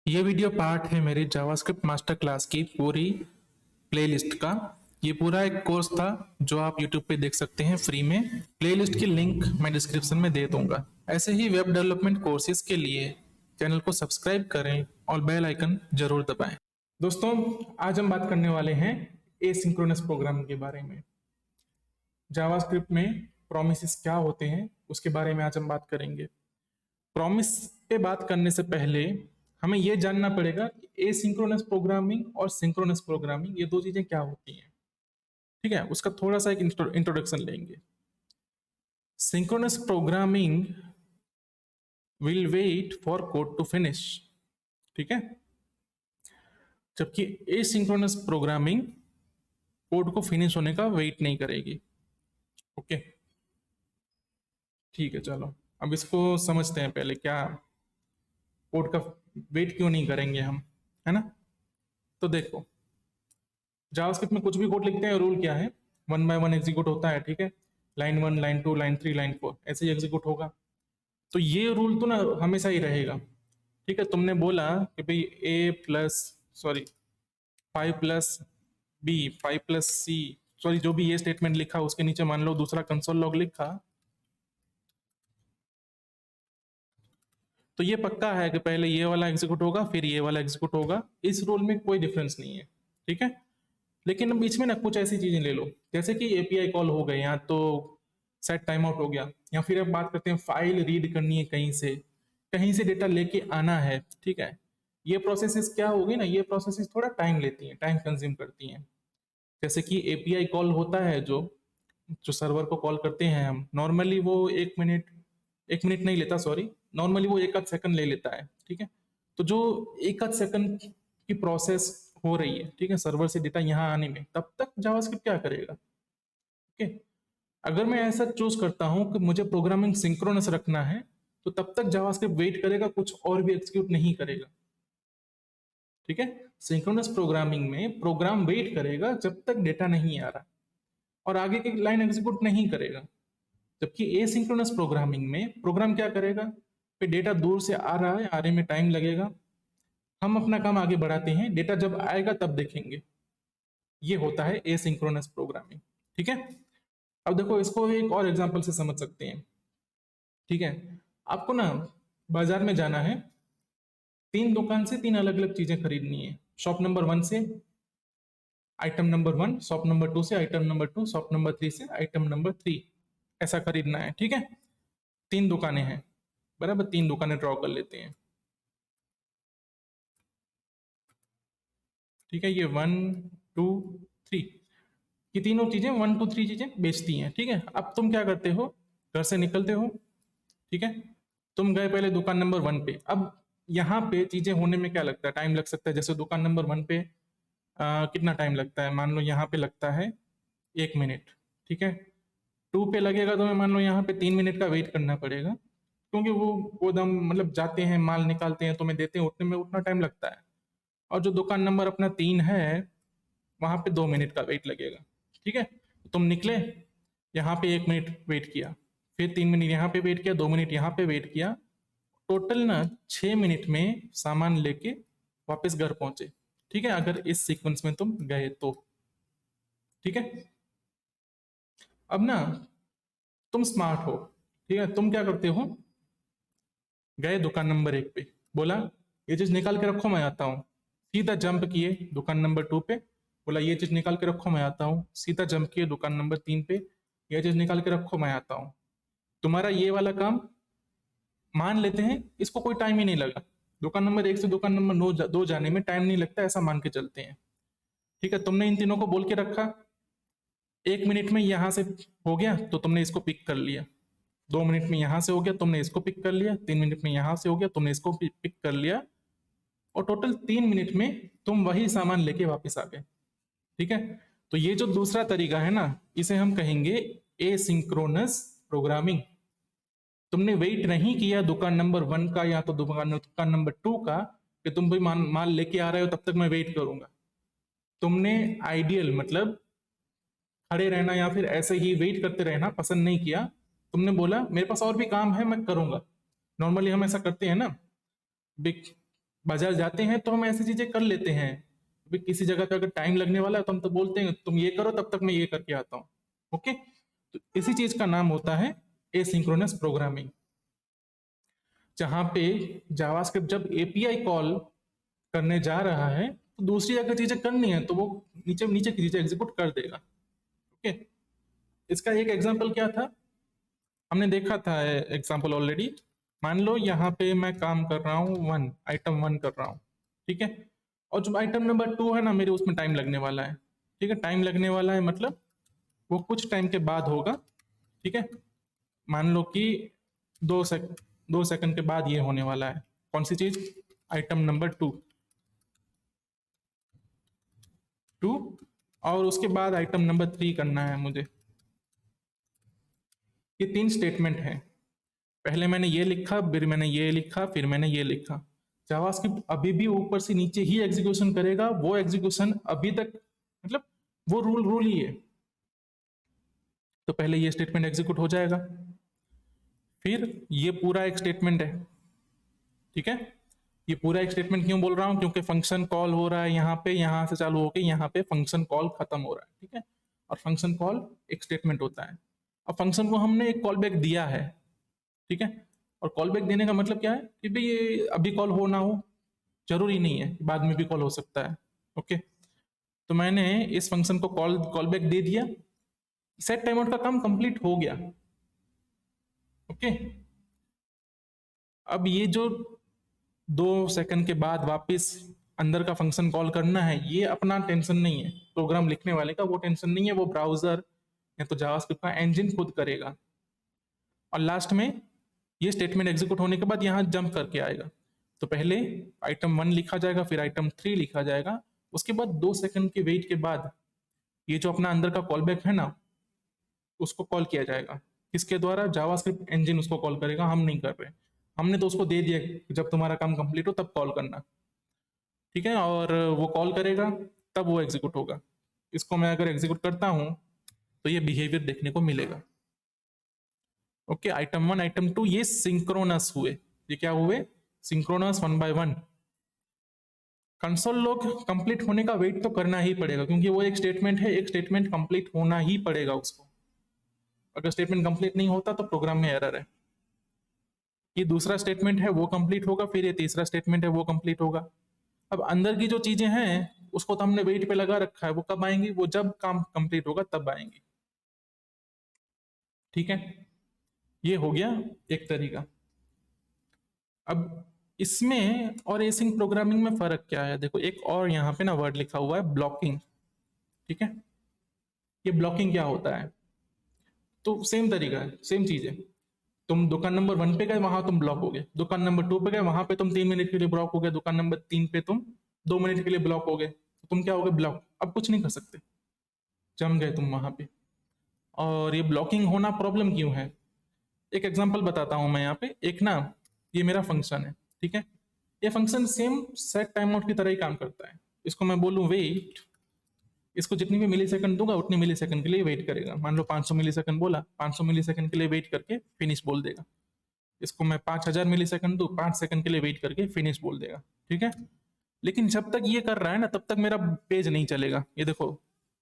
ये video part है मेरी जावास्क्रिप्ट मास्टर क्लास की पूरी प्लेलिस्ट का। ये पूरा एक कोर्स था जो आप YouTube पे देख सकते हैं फ्री में। प्लेलिस्ट की लिंक मैं डिस्क्रिप्शन में दे दूंगा। ऐसे ही वेब डेवलपमेंट कोर्सेज के लिए चैनल को सब्सक्राइब करें और बेल आइकन जरूर दबाएं। दोस्तों, आज हम बात करने वाले हैं एसिंक्रोनस प्रोग्रामिंग के बारे में। जावास्क्रिप्ट में प्रोमिसेस क्या होते हैं उसके बारे में आज हम बात करेंगे। प्रॉमिस पे बात करने से पहले हमें यह जानना पड़ेगा कि एसिंक्रोनस प्रोग्रामिंग और सिंक्रोनस प्रोग्रामिंग ये दो चीजें क्या होती हैं। ठीक है, उसका थोड़ा सा एक इंट्रोडक्शन लेंगे। Synchronous programming will wait for code to finish. ठीक है, जबकि एसिंक्रोनस प्रोग्रामिंग कोड को फिनिश होने का वेट नहीं करेगी। ओके, ठीक है, चलो अब इसको समझते हैं। पहले क्या कोड का वेट क्यों नहीं करेंगे हम, है ना। तो देखो, जावास्क्रिप्ट में कुछ भी कोड लिखते हैं, रूल क्या है, 1 by 1 एग्जीक्यूट होता है। ठीक है, लाइन 1, लाइन 2, लाइन 3, लाइन 4 ऐसे ही एग्जीक्यूट होगा। तो ये रूल तो ना हमेशा ही रहेगा। ठीक है, तुमने बोला कि भाई A+5+B 5+C, सॉरी जो भी ये स्टेटमेंट लिखा उसके नीचे मान लो दूसरा कंसोल लॉग लिखा, तो ये पक्का है कि पहले ये वाला एग्जीक्यूट होगा फिर ये वाला एग्जीक्यूट होगा। इस रूल में कोई डिफरेंस नहीं है। ठीक है, लेकिन बीच में ना कुछ ऐसी चीजें ले लो, जैसे कि एपीआई कॉल हो गए या तो सेट टाइम आउट हो गया, या फिर अब बात करते हैं फाइल रीड करनी है, कहीं से डेटा लेके आना है। ठीक है, ये प्रोसेसेस क्या होगी ना, ये प्रोसेसेस थोड़ा टाइम लेती हैं, टाइम कंज्यूम करती हैं। जैसे कि एपीआई कॉल होता है जो जो सर्वर को कॉल करते हैं हम, नॉर्मली वो 1 मिनट नहीं लेता, सॉरी, नॉर्मली वो एक आध सेकंड ले लेता है। ठीक है, तो जो एक आध सेकंड की प्रोसेस हो रही है, ठीक है, सर्वर से डेटा यहाँ आने में, तब तक जावास्क्रिप्ट क्या करेगा। ओके, अगर मैं ऐसा चूज करता हूं कि मुझे प्रोग्रामिंग सिंक्रोनस रखना है, तो तब तक जावास्क्रिप्ट वेट करेगा, कुछ और भी एग्जीक्यूट नहीं करेगा। ठीक है, सिंक्रोनस प्रोग्रामिंग में प्रोग्राम वेट करेगा जब तक डेटा नहीं आ रहा और आगे की लाइन एग्जीक्यूट नहीं करेगा। जबकि एसिंक्रोनस प्रोग्रामिंग में प्रोग्राम क्या करेगा, कि डेटा दूर से आ रहा है, आने में टाइम लगेगा, हम अपना काम आगे बढ़ाते हैं, डेटा जब आएगा तब देखेंगे। ये होता है एसिंक्रोनस प्रोग्रामिंग। ठीक है, अब देखो इसको एक और एग्जांपल से समझ सकते हैं। ठीक है, आपको ना बाजार में जाना है, 3 दुकान से 3 अलग अलग चीजें खरीदनी है। शॉप नंबर 1 से आइटम नंबर 1, शॉप नंबर 2 से आइटम नंबर 2, शॉप नंबर 3 से आइटम नंबर 3, ऐसा खरीदना है। ठीक है, 3 दुकानें हैं, बराबर, 3 दुकानें ड्रॉ कर लेते हैं। ठीक है, ये 1, 2, 3, ये तीनों चीजें 1, 2, 3 चीजें बेचती हैं। ठीक है, अब तुम क्या करते हो, घर से निकलते हो। ठीक है, तुम गए पहले दुकान नंबर 1 पे। अब यहाँ पे चीजें होने में क्या लगता है, टाइम लग सकता है। जैसे दुकान नंबर 1 पे कितना टाइम लगता है, मान लो यहाँ पे लगता है 1 मिनट। ठीक है, 2 पे लगेगा तो मैं मान लो यहाँ पे 3 मिनट का वेट करना पड़ेगा, क्योंकि वो गोदाम मतलब जाते हैं, माल निकालते हैं, तुम्हें देते हैं, उतने में उतना टाइम लगता है। और जो दुकान नंबर अपना 3 है, वहां पे 2 मिनट का वेट लगेगा। ठीक है, तुम निकले, यहाँ पे 1 मिनट वेट किया, फिर 3 मिनट यहाँ पे वेट किया, 2 मिनट यहाँ पे वेट किया, टोटल ना 6 मिनट में सामान लेके वापस घर पहुंचे। ठीक है, अगर इस सीक्वेंस में तुम गए तो। ठीक है, अब ना तुम स्मार्ट हो। ठीक है, तुम क्या करते हो, गए दुकान नंबर 1 पे, बोला ये चीज निकाल के रखो मैं आता हूँ, सीधा जंप किए दुकान नंबर 2 पे, बोला ये चीज निकाल के रखो मैं आता हूँ, सीधा जंप किए दुकान नंबर 3 पे, ये चीज निकाल के रखो मैं आता हूँ। तुम्हारा ये वाला काम, मान लेते हैं इसको कोई टाइम ही नहीं लगा, दुकान नंबर 1 से दुकान नंबर 2 जाने में टाइम नहीं लगता, ऐसा मान के चलते हैं। ठीक है, तुमने इन तीनों को बोल के रखा, 1 मिनट में यहां से हो गया तो तुमने इसको पिक कर लिया, 2 मिनट में यहां से हो गया तुमने इसको पिक कर लिया, 3 मिनट में यहां से हो गया तुमने इसको पिक कर लिया, और टोटल 3 मिनट में तुम वही सामान लेके वापस आ गए। ठीक है, तो ये जो दूसरा तरीका है ना, इसे हम कहेंगे एसिंक्रोनस प्रोग्रामिंग। तुमने वेट नहीं किया दुकान नंबर 1 का या तो दुकान नंबर 2 का, कि तुम भाई माल लेके आ रहे हो तब तक मैं वेट करूंगा। तुमने आइडियल मतलब खड़े रहना या फिर ऐसे ही वेट करते रहना पसंद नहीं किया। तुमने बोला मेरे पास और भी काम है, मैं करूंगा। नॉर्मली हम ऐसा करते हैं ना, बाजार जाते हैं तो हम ऐसी चीजें कर लेते हैं। अभी किसी जगह पे अगर टाइम लगने वाला है तो हम तो बोलते हैं तुम ये करो तब तक मैं ये करके आता हूँ। ओके, तो इसी चीज का नाम होता है एसिंक्रोनस प्रोग्रामिंग, जहां पे जावास्क्रिप्ट जब एपीआई कॉल करने जा रहा है तो दूसरी अगर चीजें करनी है तो वो नीचे नीचे की चीजें एग्जीक्यूट कर देगा। ओके, इसका एक एग्जांपल क्या था, हमने देखा था एग्जांपल ऑलरेडी। मान लो यहाँ पे मैं काम कर रहा हूँ आइटम वन कर रहा हूँ, ठीक है, और जो आइटम नंबर टू है ना मेरे उसमें टाइम लगने वाला है। ठीक है, टाइम लगने वाला है मतलब वो कुछ टाइम के बाद होगा। ठीक है, मान लो कि 2 सेकंड के बाद ये होने वाला है। कौन सी चीज? आइटम नंबर टू, और उसके बाद आइटम नंबर 3 करना है मुझे। ये 3 स्टेटमेंट है, पहले मैंने ये लिखा, फिर मैंने ये लिखा, फिर मैंने ये लिखा। जावास्क्रिप्ट अभी भी ऊपर से नीचे ही एग्जीक्यूशन करेगा, वो एग्जीक्यूशन अभी तक मतलब वो रूल रूल ही है। तो पहले ये स्टेटमेंट एग्जीक्यूट हो जाएगा, फिर ये पूरा एक स्टेटमेंट है। ठीक है, ये पूरा एक स्टेटमेंट क्यों बोल रहा हूं, क्योंकि फंक्शन कॉल हो रहा है यहाँ पे, यहाँ से चालू होके यहाँ पे फंक्शन कॉल खत्म हो रहा है। ठीक है, और फंक्शन कॉल एक स्टेटमेंट होता है। अब फंक्शन को हमने एक कॉल बैक दिया है, ठीक है, और कॉल बैक देने का मतलब क्या है कि भाई ये अभी कॉल हो ना हो, जरूरी नहीं है, बाद में भी कॉल हो सकता है। ओके, तो मैंने इस फंक्शन को कॉल बैक दे दिया, सेट टाइम आउट का काम कंप्लीट हो गया। ओके, अब ये जो 2 सेकंड के बाद वापस अंदर का फंक्शन कॉल करना है, ये अपना टेंशन नहीं है प्रोग्राम लिखने वाले का, वो टेंशन नहीं है, वो ब्राउजर या तो जावास्क्रिप्ट का इंजन खुद करेगा। और लास्ट में ये स्टेटमेंट एग्जीक्यूट होने के बाद यहाँ जंप करके आएगा। तो पहले आइटम 1 लिखा जाएगा, फिर आइटम 3 लिखा जाएगा, उसके बाद 2 सेकंड के वेट के बाद ये जो अपना अंदर का कॉल बैक है ना उसको कॉल किया जाएगा। किसके द्वारा? जावास्क्रिप्ट इंजन उसको कॉल करेगा, हम नहीं कर रहे। हमने तो उसको दे दिया कि जब तुम्हारा काम कंप्लीट हो तब कॉल करना। ठीक है, और वो कॉल करेगा तब वो एग्जीक्यूट होगा। इसको मैं अगर एग्जीक्यूट करता हूं तो ये बिहेवियर देखने को मिलेगा। ओके, आइटम 1 आइटम 2 ये सिंक्रोनस हुए। ये क्या हुए? Synchronous 1 by 1। Console log complete होने का वेट तो करना ही पड़ेगा, क्योंकि वो एक स्टेटमेंट है, एक स्टेटमेंट कंप्लीट होना ही पड़ेगा उसको। अगर स्टेटमेंट कंप्लीट नहीं होता तो प्रोग्राम में एरर है। ये दूसरा स्टेटमेंट है वो कंप्लीट होगा, फिर ये तीसरा स्टेटमेंट है वो कंप्लीट होगा। अब अंदर की जो चीजें हैं उसको तो हमने वेट पे लगा रखा है, वो कब आएंगी? वो जब काम कंप्लीट होगा तब आएंगी। ठीक है, ये हो गया एक तरीका। अब इसमें और एसिंक प्रोग्रामिंग में फर्क क्या है? देखो, एक और यहाँ पे ना वर्ड लिखा हुआ है, ब्लॉकिंग। ठीक है, ये ब्लॉकिंग क्या होता है? तो सेम तरीका है, सेम चीज है। तुम दुकान नंबर 1 पे गए, वहां तुम ब्लॉक हो गए। दुकान नंबर 2 पे गए, वहां पे तुम 3 मिनट के लिए ब्लॉक हो गए। दुकान नंबर 3 पे तुम 2 मिनट के लिए ब्लॉक हो गए, तो तुम क्या हो गए? ब्लॉक। अब कुछ नहीं कर सकते, जम गए तुम वहां पे। और ये ब्लॉकिंग होना प्रॉब्लम क्यों है? एक एग्जांपल बताता हूं मैं यहाँ पे। एक ना, ये मेरा फंक्शन है, ठीक है, ये function same set time out की तरह ही काम करता है। इसको मैं बोलूं वेट, इसको जितनी भी मिली सेकंड दूंगा उतनी मिली सेकंड के लिए वेट करेगा। मान लो 500 मिली सेकंड बोला, 500 मिली सेकंड के लिए वेट करके फिनिश बोल देगा। इसको मैं 5000 मिली सेकंड दूं, 5 सेकंड के लिए वेट करके फिनिश बोल देगा। ठीक है, लेकिन जब तक ये कर रहा है ना तब तक मेरा पेज नहीं चलेगा। ये देखो,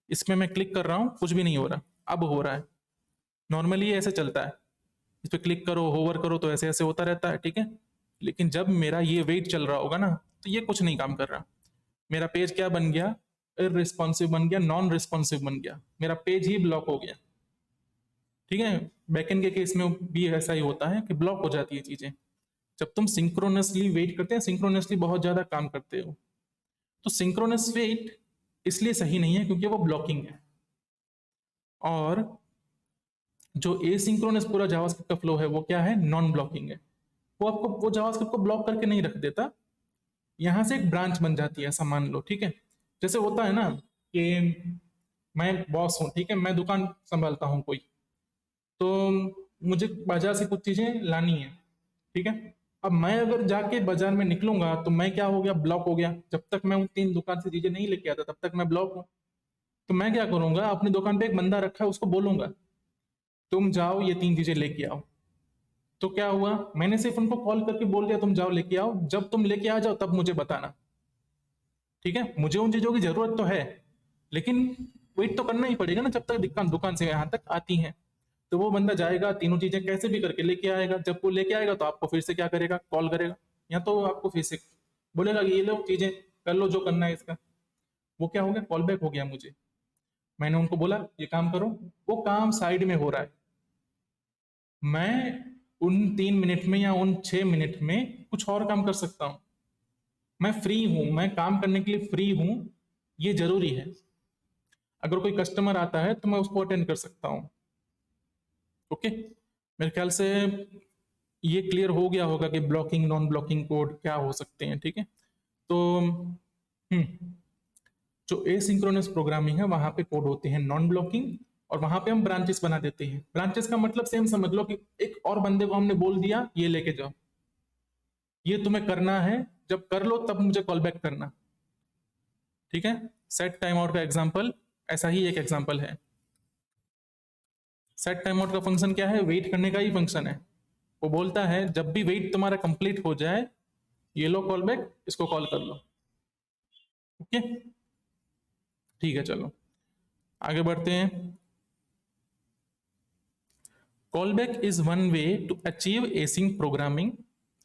इसमें मैं क्लिक कर रहा हूँ, कुछ भी नहीं हो रहा, अब हो रहा है। नॉर्मली ये ऐसे चलता है, इस पर क्लिक करो, होवर करो तो ऐसे ऐसे होता रहता है। ठीक है, लेकिन जब मेरा ये वेट चल रहा होगा ना तो ये कुछ नहीं काम कर रहा। मेरा पेज क्या बन गया? इररिस्पॉन्सिव बन गया, नॉन रिस्पॉन्सिव बन गया, मेरा पेज ही ब्लॉक हो गया। ठीक है, बैकएंड के केस में भी ऐसा ही होता है कि ब्लॉक हो जाती है चीजें जब तुम सिंक्रोनसली वेट करते हैं, सिंक्रोनसली बहुत ज्यादा काम करते हो। तो सिंक्रोनस वेट इसलिए सही नहीं है क्योंकि वो ब्लॉकिंग है। और जो एसिंक्रोनस पूरा जावास्क्रिप्ट का फ्लो है वो क्या है? नॉन ब्लॉकिंग है। वो आपको वो जावास्क्रिप्ट को ब्लॉक करके नहीं रख देता, यहां से एक ब्रांच बन जाती है, ऐसा मान लो। ठीक है, जैसे होता है ना कि मैं बॉस हूँ, ठीक है, मैं दुकान संभालता हूँ कोई, तो मुझे बाजार से कुछ चीजें लानी है। ठीक है, अब मैं अगर जाके बाजार में निकलूंगा तो मैं क्या हो गया? ब्लॉक हो गया। जब तक मैं उन 3 दुकान से चीजें नहीं लेके आता तब तक मैं ब्लॉक हूँ। तो मैं क्या करूंगा? अपनी दुकान पे एक बंदा रखा है, उसको बोलूंगा तुम जाओ ये 3 चीजें लेके आओ। तो क्या हुआ, मैंने सिर्फ उनको कॉल करके बोल दिया तुम जाओ लेके आओ, जब तुम लेके आ जाओ तब मुझे बताना। ठीक है, मुझे उन चीजों की जरूरत तो है, लेकिन वेट तो करना ही पड़ेगा ना जब तक दुकान दुकान से यहाँ तक आती हैं। तो वो बंदा जाएगा, तीनों चीजें कैसे भी करके लेके आएगा, जब वो लेके आएगा तो आपको फिर से क्या करेगा, कॉल करेगा, या तो आपको फिर से बोलेगा कि ये लो चीजें कर लो जो करना है इसका। वो क्या हो गया, कॉल बैक हो गया मुझे। मैंने उनको बोला ये काम करो, वो काम साइड में हो रहा है, मैं उन 3 मिनट में या उन 6 मिनट में कुछ और काम कर सकता हूँ। मैं फ्री हूं, मैं काम करने के लिए फ्री हूं, ये जरूरी है। अगर कोई कस्टमर आता है तो मैं उसको अटेंड कर सकता हूँ। ओके, मेरे ख्याल से ये क्लियर हो गया होगा कि ब्लॉकिंग नॉन ब्लॉकिंग कोड क्या हो सकते हैं। ठीक है, तो जो एसिंक्रोनस प्रोग्रामिंग है वहां पे कोड होते हैं नॉन ब्लॉकिंग, और वहां पे हम ब्रांचेस बना देते हैं। ब्रांचेस का मतलब सेम समझ लो कि एक और बंदे को हमने बोल दिया ये लेके जाओ, ये तुम्हें करना है, जब कर लो तब मुझे कॉल बैक करना। ठीक है, सेट टाइम आउट का एग्जांपल ऐसा ही एक एग्जांपल है। सेट टाइम आउट का फंक्शन क्या है, वेट करने का ही फंक्शन है। वो बोलता है जब भी वेट तुम्हारा कंप्लीट हो जाए, ये लो कॉल बैक, इसको कॉल कर लो। ओके, ठीक है, चलो आगे बढ़ते हैं। Call back is one way to achieve async programming.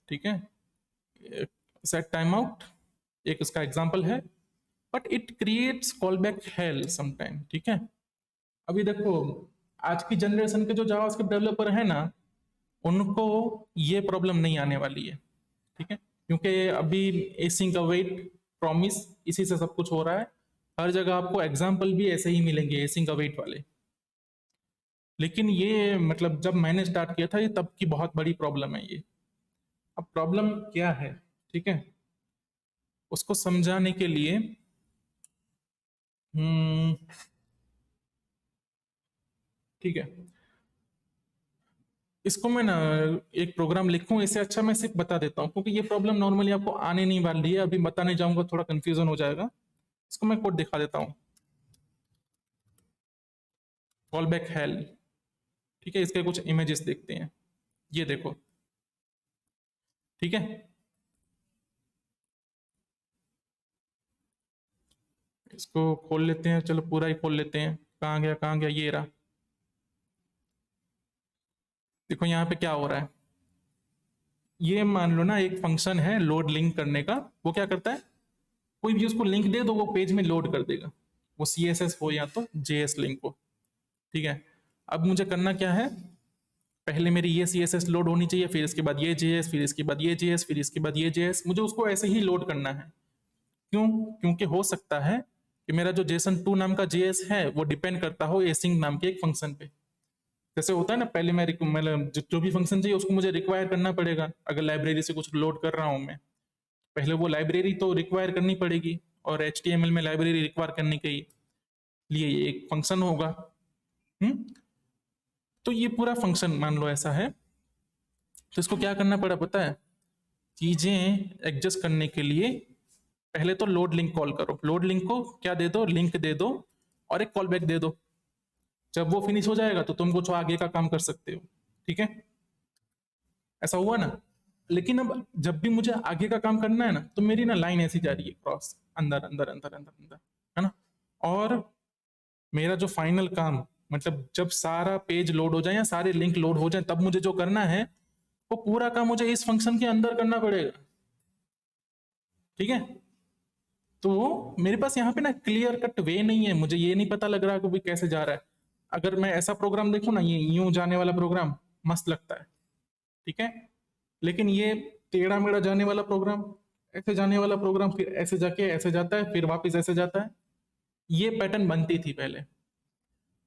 ठीक है, सेट टाइम आउट एक उसका एग्जांपल है, but it creates call back hell sometime. ठीक है, अभी देखो आज की जनरेशन के जो जावास्क्रिप्ट डेवलपर है ना, उनको ये प्रॉब्लम नहीं आने वाली है। ठीक है, क्योंकि अभी एसिंक अवेट प्रॉमिस इसी से सब कुछ हो रहा है। हर जगह आपको एग्जाम्पल भी ऐसे ही मिलेंगे एसिंक अवेट वाले। लेकिन ये मतलब जब मैंने स्टार्ट किया था ये तब की बहुत बड़ी प्रॉब्लम है ये। अब प्रॉब्लम क्या है, ठीक है, उसको समझाने के लिए हम्म ठीक है, इसको मैं ना एक प्रोग्राम लिखूं इससे अच्छा मैं सिर्फ बता देता हूं, क्योंकि ये प्रॉब्लम नॉर्मली आपको आने नहीं वाली है, अभी बताने जाऊंगा थोड़ा कंफ्यूजन हो जाएगा। इसको मैं कोड दिखा देता हूँ, कॉल बैक हेल। ठीक है, इसके कुछ इमेजेस देखते हैं, ये देखो। ठीक है, इसको खोल लेते हैं, चलो पूरा ही खोल लेते हैं। कहाँ गया कहाँ गया, ये रहा। देखो यहाँ पे क्या हो रहा है, ये मान लो ना एक फंक्शन है लोड लिंक करने का। वो क्या करता है, कोई भी उसको लिंक दे दो वो पेज में लोड कर देगा, वो CSS हो या तो JS लिंक हो। ठीक है, अब मुझे करना क्या है, पहले मेरी ये CSS लोड होनी चाहिए, फिर इसके बाद ये JS, फिर इसके बाद ये JS, फिर इसके बाद ये JS, मुझे उसको ऐसे ही लोड करना है। क्यों, क्योंकि हो सकता है कि मेरा जो JSON2 नाम का JS है वो डिपेंड करता हो async नाम के एक फंक्शन पे। जैसे होता है ना, पहले मैं मतलब जो भी फंक्शन चाहिए उसको मुझे रिक्वायर करना पड़ेगा। अगर लाइब्रेरी से कुछ लोड कर रहा हूं मैं, पहले वो लाइब्रेरी तो रिक्वायर करनी पड़ेगी, और HTML में लाइब्रेरी रिक्वायर करने के लिए ये एक फंक्शन होगा। हम्म तो ये पूरा फंक्शन मान लो ऐसा है, तो इसको क्या करना पड़ा पता है, चीजें एडजस्ट करने के लिए पहले तो लोड लिंक कॉल करो, लोड लिंक को क्या दे दो, लिंक दे दो, और एक कॉल बैक दे दो। जब वो फिनिश हो जाएगा तो तुम कुछ आगे का काम कर सकते हो। ठीक है, ऐसा हुआ ना। लेकिन अब जब भी मुझे आगे का काम करना है ना, तो मेरी ना लाइन ऐसी जा रही है क्रॉस, अंदर अंदर अंदर अंदर अंदर, है ना। और मेरा जो फाइनल काम, मतलब जब सारा पेज लोड हो जाए या सारे लिंक लोड हो जाए, तब मुझे जो करना है वो पूरा काम मुझे इस फंक्शन के अंदर करना पड़ेगा। ठीक है, तो मेरे पास यहाँ पे ना क्लियर कट वे नहीं है, मुझे ये नहीं पता लग रहा कि भाई कैसे जा रहा है। अगर मैं ऐसा प्रोग्राम देखूं ना, ये यूं जाने वाला प्रोग्राम मस्त लगता है। ठीक है, लेकिन ये टेढ़ा मेढ़ा जाने वाला प्रोग्राम, ऐसे जाने वाला प्रोग्राम, फिर ऐसे जाके ऐसे जाता है, फिर वापस ऐसे जाता है, ये पैटर्न बनती थी पहले।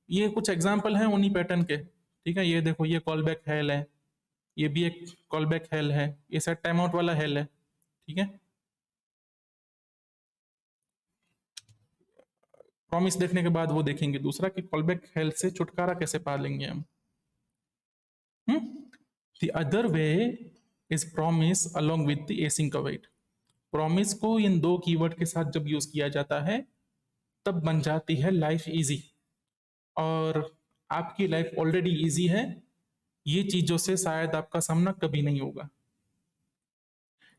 ये कुछ एग्जाम्पल हैं उन्हीं पैटर्न के। ठीक है, ये देखो, ये कॉल बैक हेल है, ये भी एक कॉल बैक हेल है, ये सेट टाइम आउट वाला हेल है। ठीक है, प्रॉमिस देखने के बाद वो देखेंगे दूसरा कि कॉल बैक हेल से छुटकारा कैसे पा लेंगे हम। The other way is promise along with the async await. Promise को इन दो कीवर्ड के साथ जब यूज किया जाता है तब बन जाती है लाइफ इजी। और आपकी लाइफ ऑलरेडी इजी है, ये चीजों से शायद आपका सामना कभी नहीं होगा।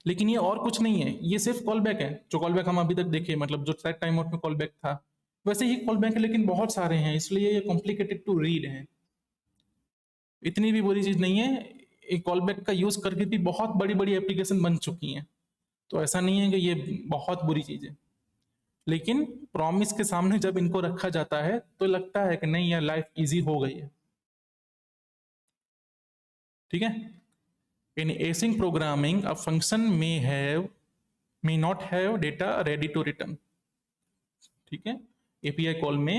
लेकिन ये और कुछ नहीं है, ये सिर्फ कॉल बैक है। जो कॉल बैक हम अभी तक देखे, मतलब जो सेट टाइम आउट में कॉल बैक था वैसे ही कॉल बैक है, लेकिन बहुत सारे हैं, इसलिए ये कॉम्प्लिकेटेड टू रीड है। इतनी भी बुरी चीज नहीं है, कॉल बैक का यूज करके भी बहुत बड़ी बड़ी एप्लीकेशन बन चुकी हैं, तो ऐसा नहीं है कि ये बहुत बुरी चीज है। लेकिन प्रॉमिस के सामने जब इनको रखा जाता है तो लगता है कि नहीं यार लाइफ इजी हो गई है। ठीक है। In async programming a function may not have data ready to return. ठीक है। एपीआई कॉल में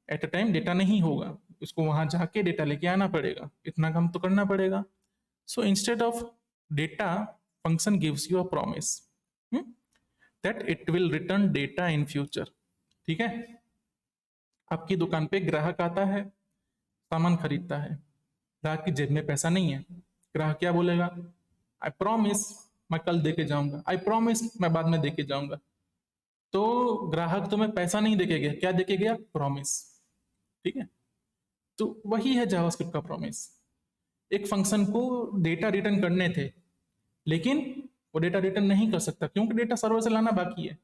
एट अ टाइम डेटा नहीं होगा, उसको वहां जाके डेटा लेके आना पड़ेगा, इतना काम तो करना पड़ेगा। So instead of data, function gives you a promise that it will return data in future. ठीक है। आपकी दुकान पे ग्राहक आता है, सामान खरीदता है, ग्राहक की जेब में पैसा नहीं है। ग्राहक क्या बोलेगा? आई प्रॉमिस मैं कल देके जाऊंगा, आई प्रॉमिस मैं बाद में देके जाऊंगा। तो ग्राहक तुम्हें पैसा नहीं देके गया, क्या देके गया? प्रॉमिस। ठीक है। तो वही है जावास्क्रिप्ट का प्रॉमिस। एक फंक्शन को डेटा रिटर्न करने थे, लेकिन वो डेटा रिटर्न नहीं कर सकता क्योंकि डेटा सर्वर से लाना बाकी है।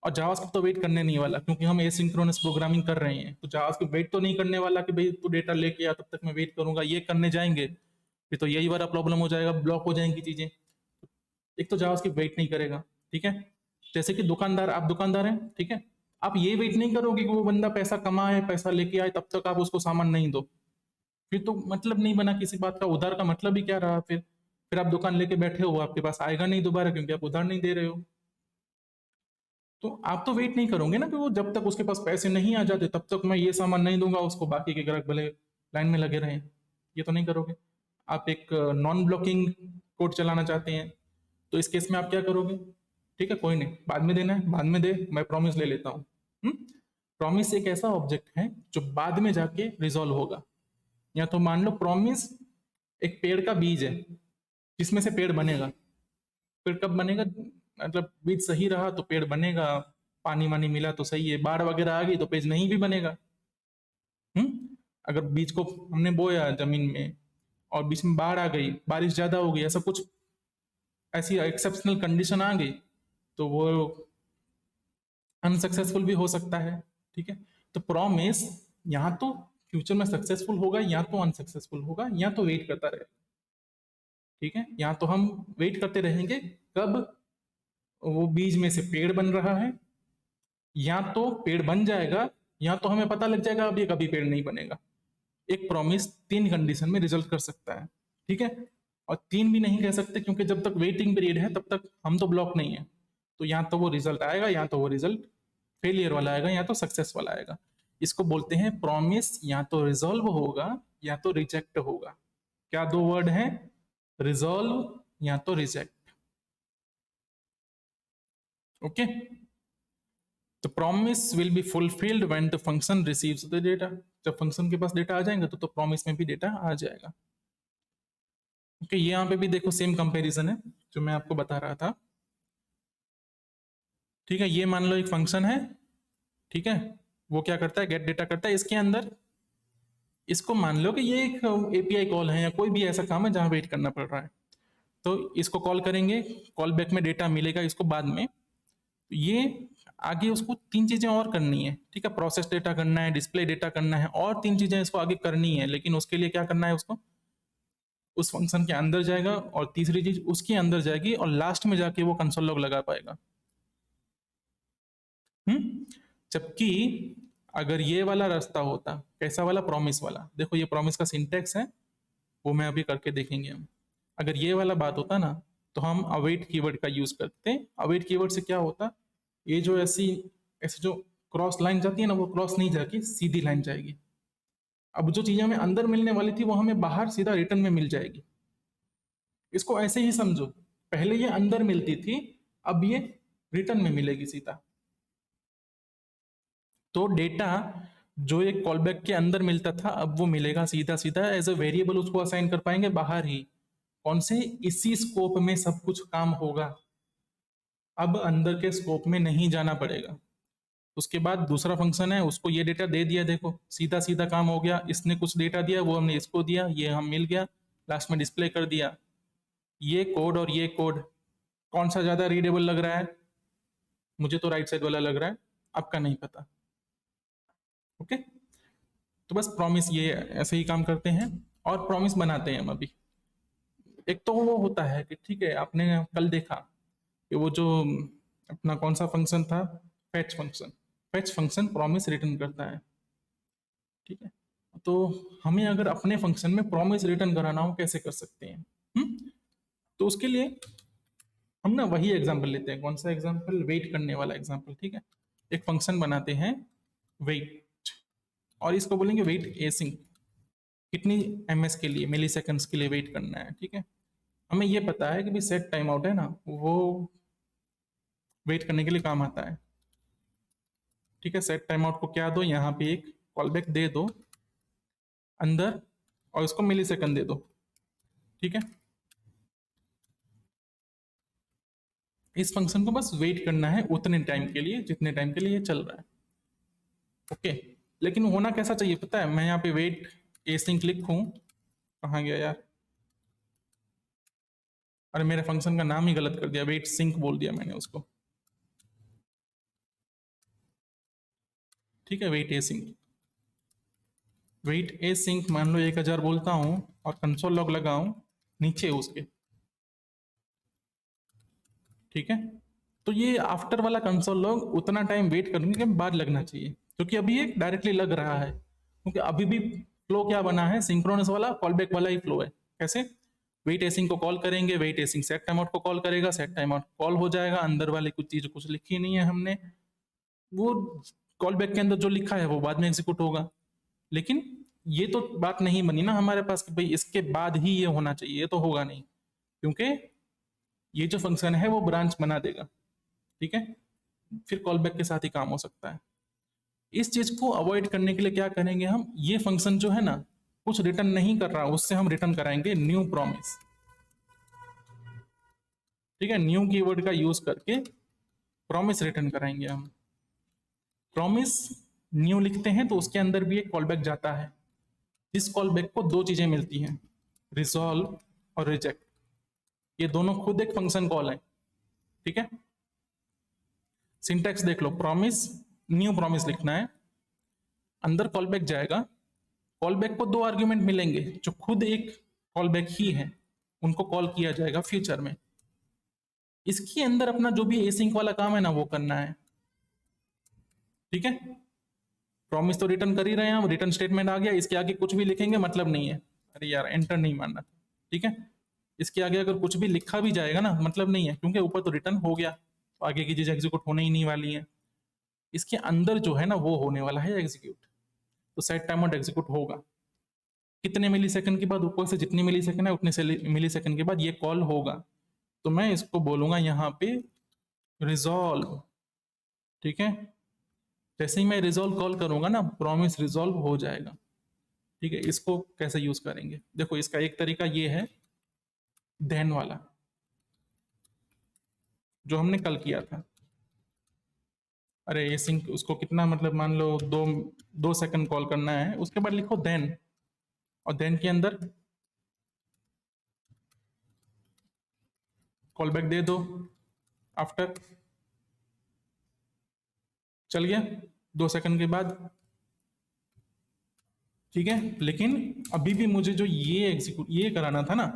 और जावास्क्रिप्ट तो वेट करने नहीं वाला, क्योंकि हम एसिंक्रोनस प्रोग्रामिंग कर रहे हैं, तो जावास्क्रिप्ट वेट तो नहीं करने वाला कि भाई तू डेटा लेके आ तब तक मैं वेट करूंगा। ये करने जाएंगे फिर तो यही वाला प्रॉब्लम हो जाएगा, ब्लॉक हो जाएंगी चीजें। एक तो जावास्क्रिप्ट वेट नहीं करेगा। ठीक है। जैसे कि दुकानदार, आप दुकानदार हैं, ठीक है, आप ये वेट नहीं करोगे कि वो बंदा पैसा कमाए, पैसा लेके आए, तब तक आप उसको सामान नहीं दो। फिर तो मतलब नहीं बना किसी बात का, उधार का मतलब ही क्या रहा फिर आप दुकान लेके बैठे हो, आपके पास आएगा नहीं दोबारा क्योंकि आप उधार नहीं दे रहे हो। तो आप तो वेट नहीं करोगे ना कि वो जब तक उसके पास पैसे नहीं आ जाते तब तक मैं ये सामान नहीं दूंगा उसको, बाकी के ग्राहक भले लाइन में लगे रहें। ये तो नहीं करोगे। आप एक नॉन ब्लॉकिंग कोड चलाना चाहते हैं, तो इस केस में आप क्या करोगे? ठीक है, कोई नहीं, बाद में देना है बाद में दे, मैं प्रॉमिस ले लेता हूँ। प्रॉमिस एक ऐसा ऑब्जेक्ट है जो बाद में जाके रिजॉल्व होगा। या तो मान लो प्रॉमिस एक पेड़ का बीज है जिसमें से पेड़ बनेगा। पेड़ कब बनेगा? मतलब बीज सही रहा तो पेड़ बनेगा, पानी वानी मिला तो सही है, बाढ़ वगैरह आ गई तो पेड़ नहीं भी बनेगा। अगर बीज को हमने बोया जमीन में और बीच में बाढ़ आ गई, बारिश ज्यादा हो गई, ऐसा कुछ ऐसी एक्सेप्शनल कंडीशन आ गई तो वो अनसक्सेसफुल भी हो सकता है। ठीक है। तो प्रॉमिस यहाँ तो फ्यूचर में सक्सेसफुल होगा या तो अनसक्सेसफुल होगा या तो वेट करता रहेगा। ठीक है। यहाँ तो हम वेट करते रहेंगे कब वो बीज में से पेड़ बन रहा है, या तो पेड़ बन जाएगा या तो हमें पता लग जाएगा अब ये कभी पेड़ नहीं बनेगा। एक प्रॉमिस तीन कंडीशन में रिजल्ट कर सकता है। ठीक है। और तीन भी नहीं कह सकते क्योंकि जब तक वेटिंग पीरियड है तब तक हम तो ब्लॉक नहीं है। तो या तो वो रिजल्ट आएगा या तो वो रिजल्ट फेलियर वाला आएगा या तो सक्सेस वाला आएगा। इसको बोलते हैं प्रॉमिस, या तो रिजॉल्व होगा या तो रिजेक्ट होगा। क्या दो वर्ड हैं? रिजॉल्व या तो रिजेक्ट। ओके। तो promise will be fulfilled when the function receives the data. जब फंक्शन के पास डेटा आ जाएगा तो प्रॉमिस में भी डेटा आ जाएगा। ओके। यहाँ पे भी देखो सेम कंपैरिजन है जो मैं आपको बता रहा था। ठीक है। ये मान लो एक फंक्शन है, ठीक है, वो क्या करता है? गेट डेटा करता है। इसके अंदर इसको मान लो कि ये एक एपीआई कॉल है या कोई भी ऐसा काम है जहां वेट करना पड़ रहा है, तो इसको कॉल करेंगे, कॉल बैक में डेटा मिलेगा इसको बाद में। ये आगे उसको तीन चीजें और करनी है। ठीक है। प्रोसेस डेटा करना है, डिस्प्ले डेटा करना है, और तीन चीजें इसको आगे करनी है। लेकिन उसके लिए क्या करना है? उसको उस फंक्शन के अंदर जाएगा और तीसरी चीज उसके अंदर जाएगी और लास्ट में जाके वो कंसोल लॉग लगा पाएगा। जबकि अगर ये वाला रास्ता होता, कैसा वाला? प्रॉमिस वाला। देखो ये प्रॉमिस का सिंटेक्स है, वो मैं अभी करके देखेंगे हम। अगर ये वाला बात होता ना तो हम अवेट कीवर्ड का यूज करते हैं। अवेट कीवर्ड से क्या होता, ये जो ऐसी ऐसे जो क्रॉस लाइन जाती है ना, वो क्रॉस नहीं जाएगी, सीधी लाइन जाएगी। अब जो चीजें हमें अंदर मिलने वाली थी वो हमें बाहर सीधा रिटर्न में मिल जाएगी। इसको ऐसे ही समझो, पहले ये अंदर मिलती थी, अब ये रिटर्न में मिलेगी सीधा। तो डेटा जो एक कॉलबैक के अंदर मिलता था अब वो मिलेगा सीधा सीधा एज अ वेरिएबल, उसको असाइन कर पाएंगे बाहर ही। कौन से? इसी स्कोप में सब कुछ काम होगा, अब अंदर के स्कोप में नहीं जाना पड़ेगा। उसके बाद दूसरा फंक्शन है, उसको ये डेटा दे दिया, देखो सीधा सीधा काम हो गया। इसने कुछ डेटा दिया, वो हमने इसको दिया, ये हम मिल गया, लास्ट में डिस्प्ले कर दिया। ये कोड और ये कोड कौन सा ज्यादा रीडेबल लग रहा है? मुझे तो राइट साइड वाला लग रहा है, आपका नहीं पता। ओके, तो बस प्रॉमिस ये ऐसे ही काम करते हैं और प्रॉमिस बनाते हैं हम अभी। एक तो वो होता है कि ठीक है, आपने कल देखा कि वो जो अपना कौन सा फंक्शन था, fetch function, fetch function promise return करता है। ठीक है, तो हमें अगर अपने फंक्शन में प्रॉमिस रिटर्न कराना हो कैसे कर सकते हैं? तो उसके लिए हम ना वही एग्जांपल लेते हैं। कौन सा एग्जांपल? वेट करने वाला एग्जांपल। ठीक है, एक फंक्शन बनाते हैं वेट, और इसको बोलेंगे वेट एसिंग। कितनी एमएस के लिए, मिली सेकेंड्स के लिए वेट करना है। ठीक है, हमें ये पता है कि भाई सेट टाइम आउट है ना, वो वेट करने के लिए काम आता है। ठीक है, सेट टाइम आउट को क्या दो, यहाँ पे एक कॉल बैक दे दो अंदर, और इसको मिली सेकेंड दे दो। ठीक है, इस फंक्शन को बस वेट करना है उतने टाइम के लिए जितने टाइम के लिए ये चल रहा है। ओके, लेकिन होना कैसा चाहिए पता है? मैं यहाँ पे वेट एसिंक लिखूं, कहाँ गया यार? अरे मेरे फंक्शन का नाम ही गलत कर दिया, वेट सिंक बोल दिया मैंने उसको। ठीक है, वेट एसिंक, वेट ए सिंक मान लो 1000 बोलता हूं और कंसोल लॉग लगाऊं नीचे उसके। ठीक है, तो ये आफ्टर वाला कंसोल लॉग उतना टाइम वेट करने के बाद लगना चाहिए, क्योंकि अभी ये डायरेक्टली लग रहा है, क्योंकि अभी भी फ्लो क्या बना है, सिंक्रोनस वाला कॉल बैक वाला ही फ्लो है। कैसे? वेट एसिंग को कॉल करेंगे, वेट एसिंग सेट टाइम आउट को कॉल करेगा, सेट टाइम आउट कॉल हो जाएगा, अंदर वाली कुछ चीज कुछ लिखी नहीं है हमने, वो कॉल बैक के अंदर जो लिखा है वो बाद में एग्जीक्यूट होगा। लेकिन ये तो बात नहीं बनी ना हमारे पास कि भाई इसके बाद ही ये होना चाहिए, ये तो होगा नहीं, क्योंकि ये जो फंक्शन है वो ब्रांच बना देगा। ठीक है, फिर कॉल बैक के साथ ही काम हो सकता है। इस चीज को अवॉइड करने के लिए क्या करेंगे हम, ये फंक्शन जो है ना कुछ रिटर्न नहीं कर रहा, उससे हम रिटर्न कराएंगे न्यू प्रॉमिस। ठीक है, न्यू कीवर्ड का यूज करके प्रॉमिस रिटर्न कराएंगे हम। प्रॉमिस न्यू लिखते हैं तो उसके अंदर भी एक कॉल बैक जाता है। इस कॉल बैक को दो चीजें मिलती हैं, रिजॉल्व और रिजेक्ट। ये दोनों खुद एक फंक्शन कॉल है। ठीक है, सिंटैक्स देख लो, प्रॉमिस न्यू प्रॉमिस लिखना है, अंदर कॉल बैक जाएगा, कॉल बैक को दो आर्ग्यूमेंट मिलेंगे जो खुद एक कॉल बैक ही है, उनको कॉल किया जाएगा फ्यूचर में। इसके अंदर अपना जो भी एसिंक वाला काम है ना वो करना है। ठीक है, प्रॉमिस तो रिटर्न कर ही रहे हैं हम, रिटर्न स्टेटमेंट आ गया, इसके आगे कुछ भी लिखेंगे मतलब नहीं है। अरे यार एंटर नहीं मारना। ठीक है, इसके आगे अगर कुछ भी लिखा भी जाएगा ना मतलब नहीं है, क्योंकि ऊपर तो रिटर्न हो गया, तो आगे की चीज एग्जीक्यूट होने ही नहीं वाली है। इसके अंदर जो है ना वो होने वाला है एग्जीक्यूट। तो सेट टाइम आउट एग्जीक्यूट होगा कितने मिली सेकंड के बाद, ऊपर से जितनी मिली सेकंड है उतने से मिली सेकंड के बाद ये कॉल होगा। तो मैं इसको बोलूंगा यहाँ पे रिजॉल्व। ठीक है, जैसे ही मैं रिजॉल्व कॉल करूंगा ना प्रॉमिस रिजॉल्व हो जाएगा। ठीक है, इसको कैसे यूज करेंगे देखो, इसका एक तरीका ये है, देन वाला जो हमने कल किया था। अरे ये सिंक उसको कितना मतलब मान लो 2 सेकंड कॉल करना है, उसके बाद लिखो देन, और देन के अंदर कॉल बैक दे दो आफ्टर। चल गया 2 सेकंड के बाद। ठीक है, लेकिन अभी भी मुझे जो ये एग्जीक्यूट ये कराना था ना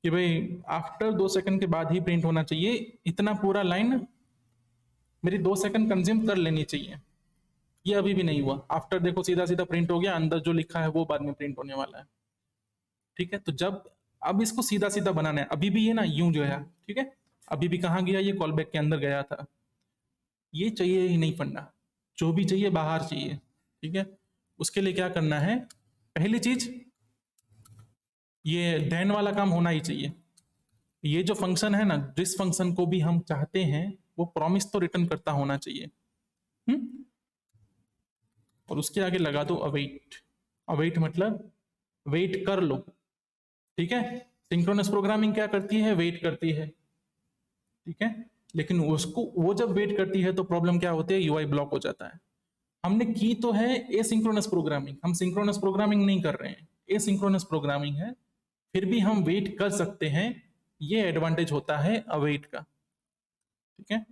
कि भाई आफ्टर 2 सेकंड के बाद ही प्रिंट होना चाहिए, इतना पूरा लाइन मेरी 2 सेकंड कंज्यूम कर लेनी चाहिए, ये अभी भी नहीं हुआ। आफ्टर देखो सीधा सीधा प्रिंट हो गया, अंदर जो लिखा है वो बाद में प्रिंट होने वाला है। ठीक है, तो जब अब इसको सीधा सीधा बनाना है, अभी भी ये ना यूं जो है, ठीक है, अभी भी कहाँ गया, ये कॉल बैक के अंदर गया था, ये चाहिए ही नहीं पढ़ना, जो भी चाहिए बाहर चाहिए। ठीक है, उसके लिए क्या करना है, पहली चीज ये देन वाला काम होना ही चाहिए। ये जो फंक्शन है ना, जिस फंक्शन को भी हम चाहते हैं वो प्रॉमिस तो रिटर्न करता होना चाहिए। और उसके आगे लगा दो अवेट। अवेट मतलब वेट कर लो। ठीक है, सिंक्रोनस प्रोग्रामिंग क्या करती है, वेट करती है। ठीक है, लेकिन उसको वो जब वेट करती है तो प्रॉब्लम क्या होती है, यूआई ब्लॉक हो जाता है। हमने की तो है एसिंक्रोनस प्रोग्रामिंग, हम सिंक्रोनस प्रोग्रामिंग नहीं कर रहे हैं, एसिंक्रोनस प्रोग्रामिंग है। फिर भी हम वेट कर सकते हैं, ये एडवांटेज होता है अवेट का। ठीक है,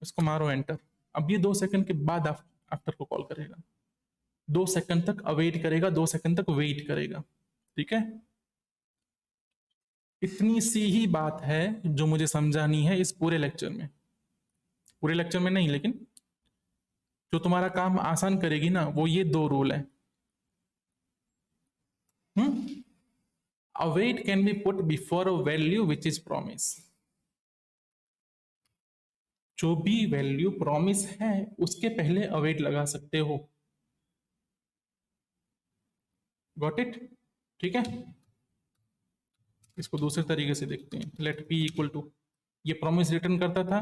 इसको मारो एंटर। अब ये 2 सेकंड के बाद आफ्टर को कॉल करेगा, 2 सेकंड तक अवेट करेगा, 2 सेकंड तक वेट करेगा। ठीक है, इतनी सी ही बात है जो मुझे समझानी है इस पूरे लेक्चर में, पूरे लेक्चर में नहीं, लेकिन जो तुम्हारा काम आसान करेगी ना, वो ये 2 रूल है। Await can be put before a value which is promise. जो भी वैल्यू प्रॉमिस है उसके पहले अवेट लगा सकते हो। Got it? ठीक है, इसको दूसरे तरीके से देखते हैं। लेट पी इक्वल टू, ये प्रॉमिस रिटर्न करता था,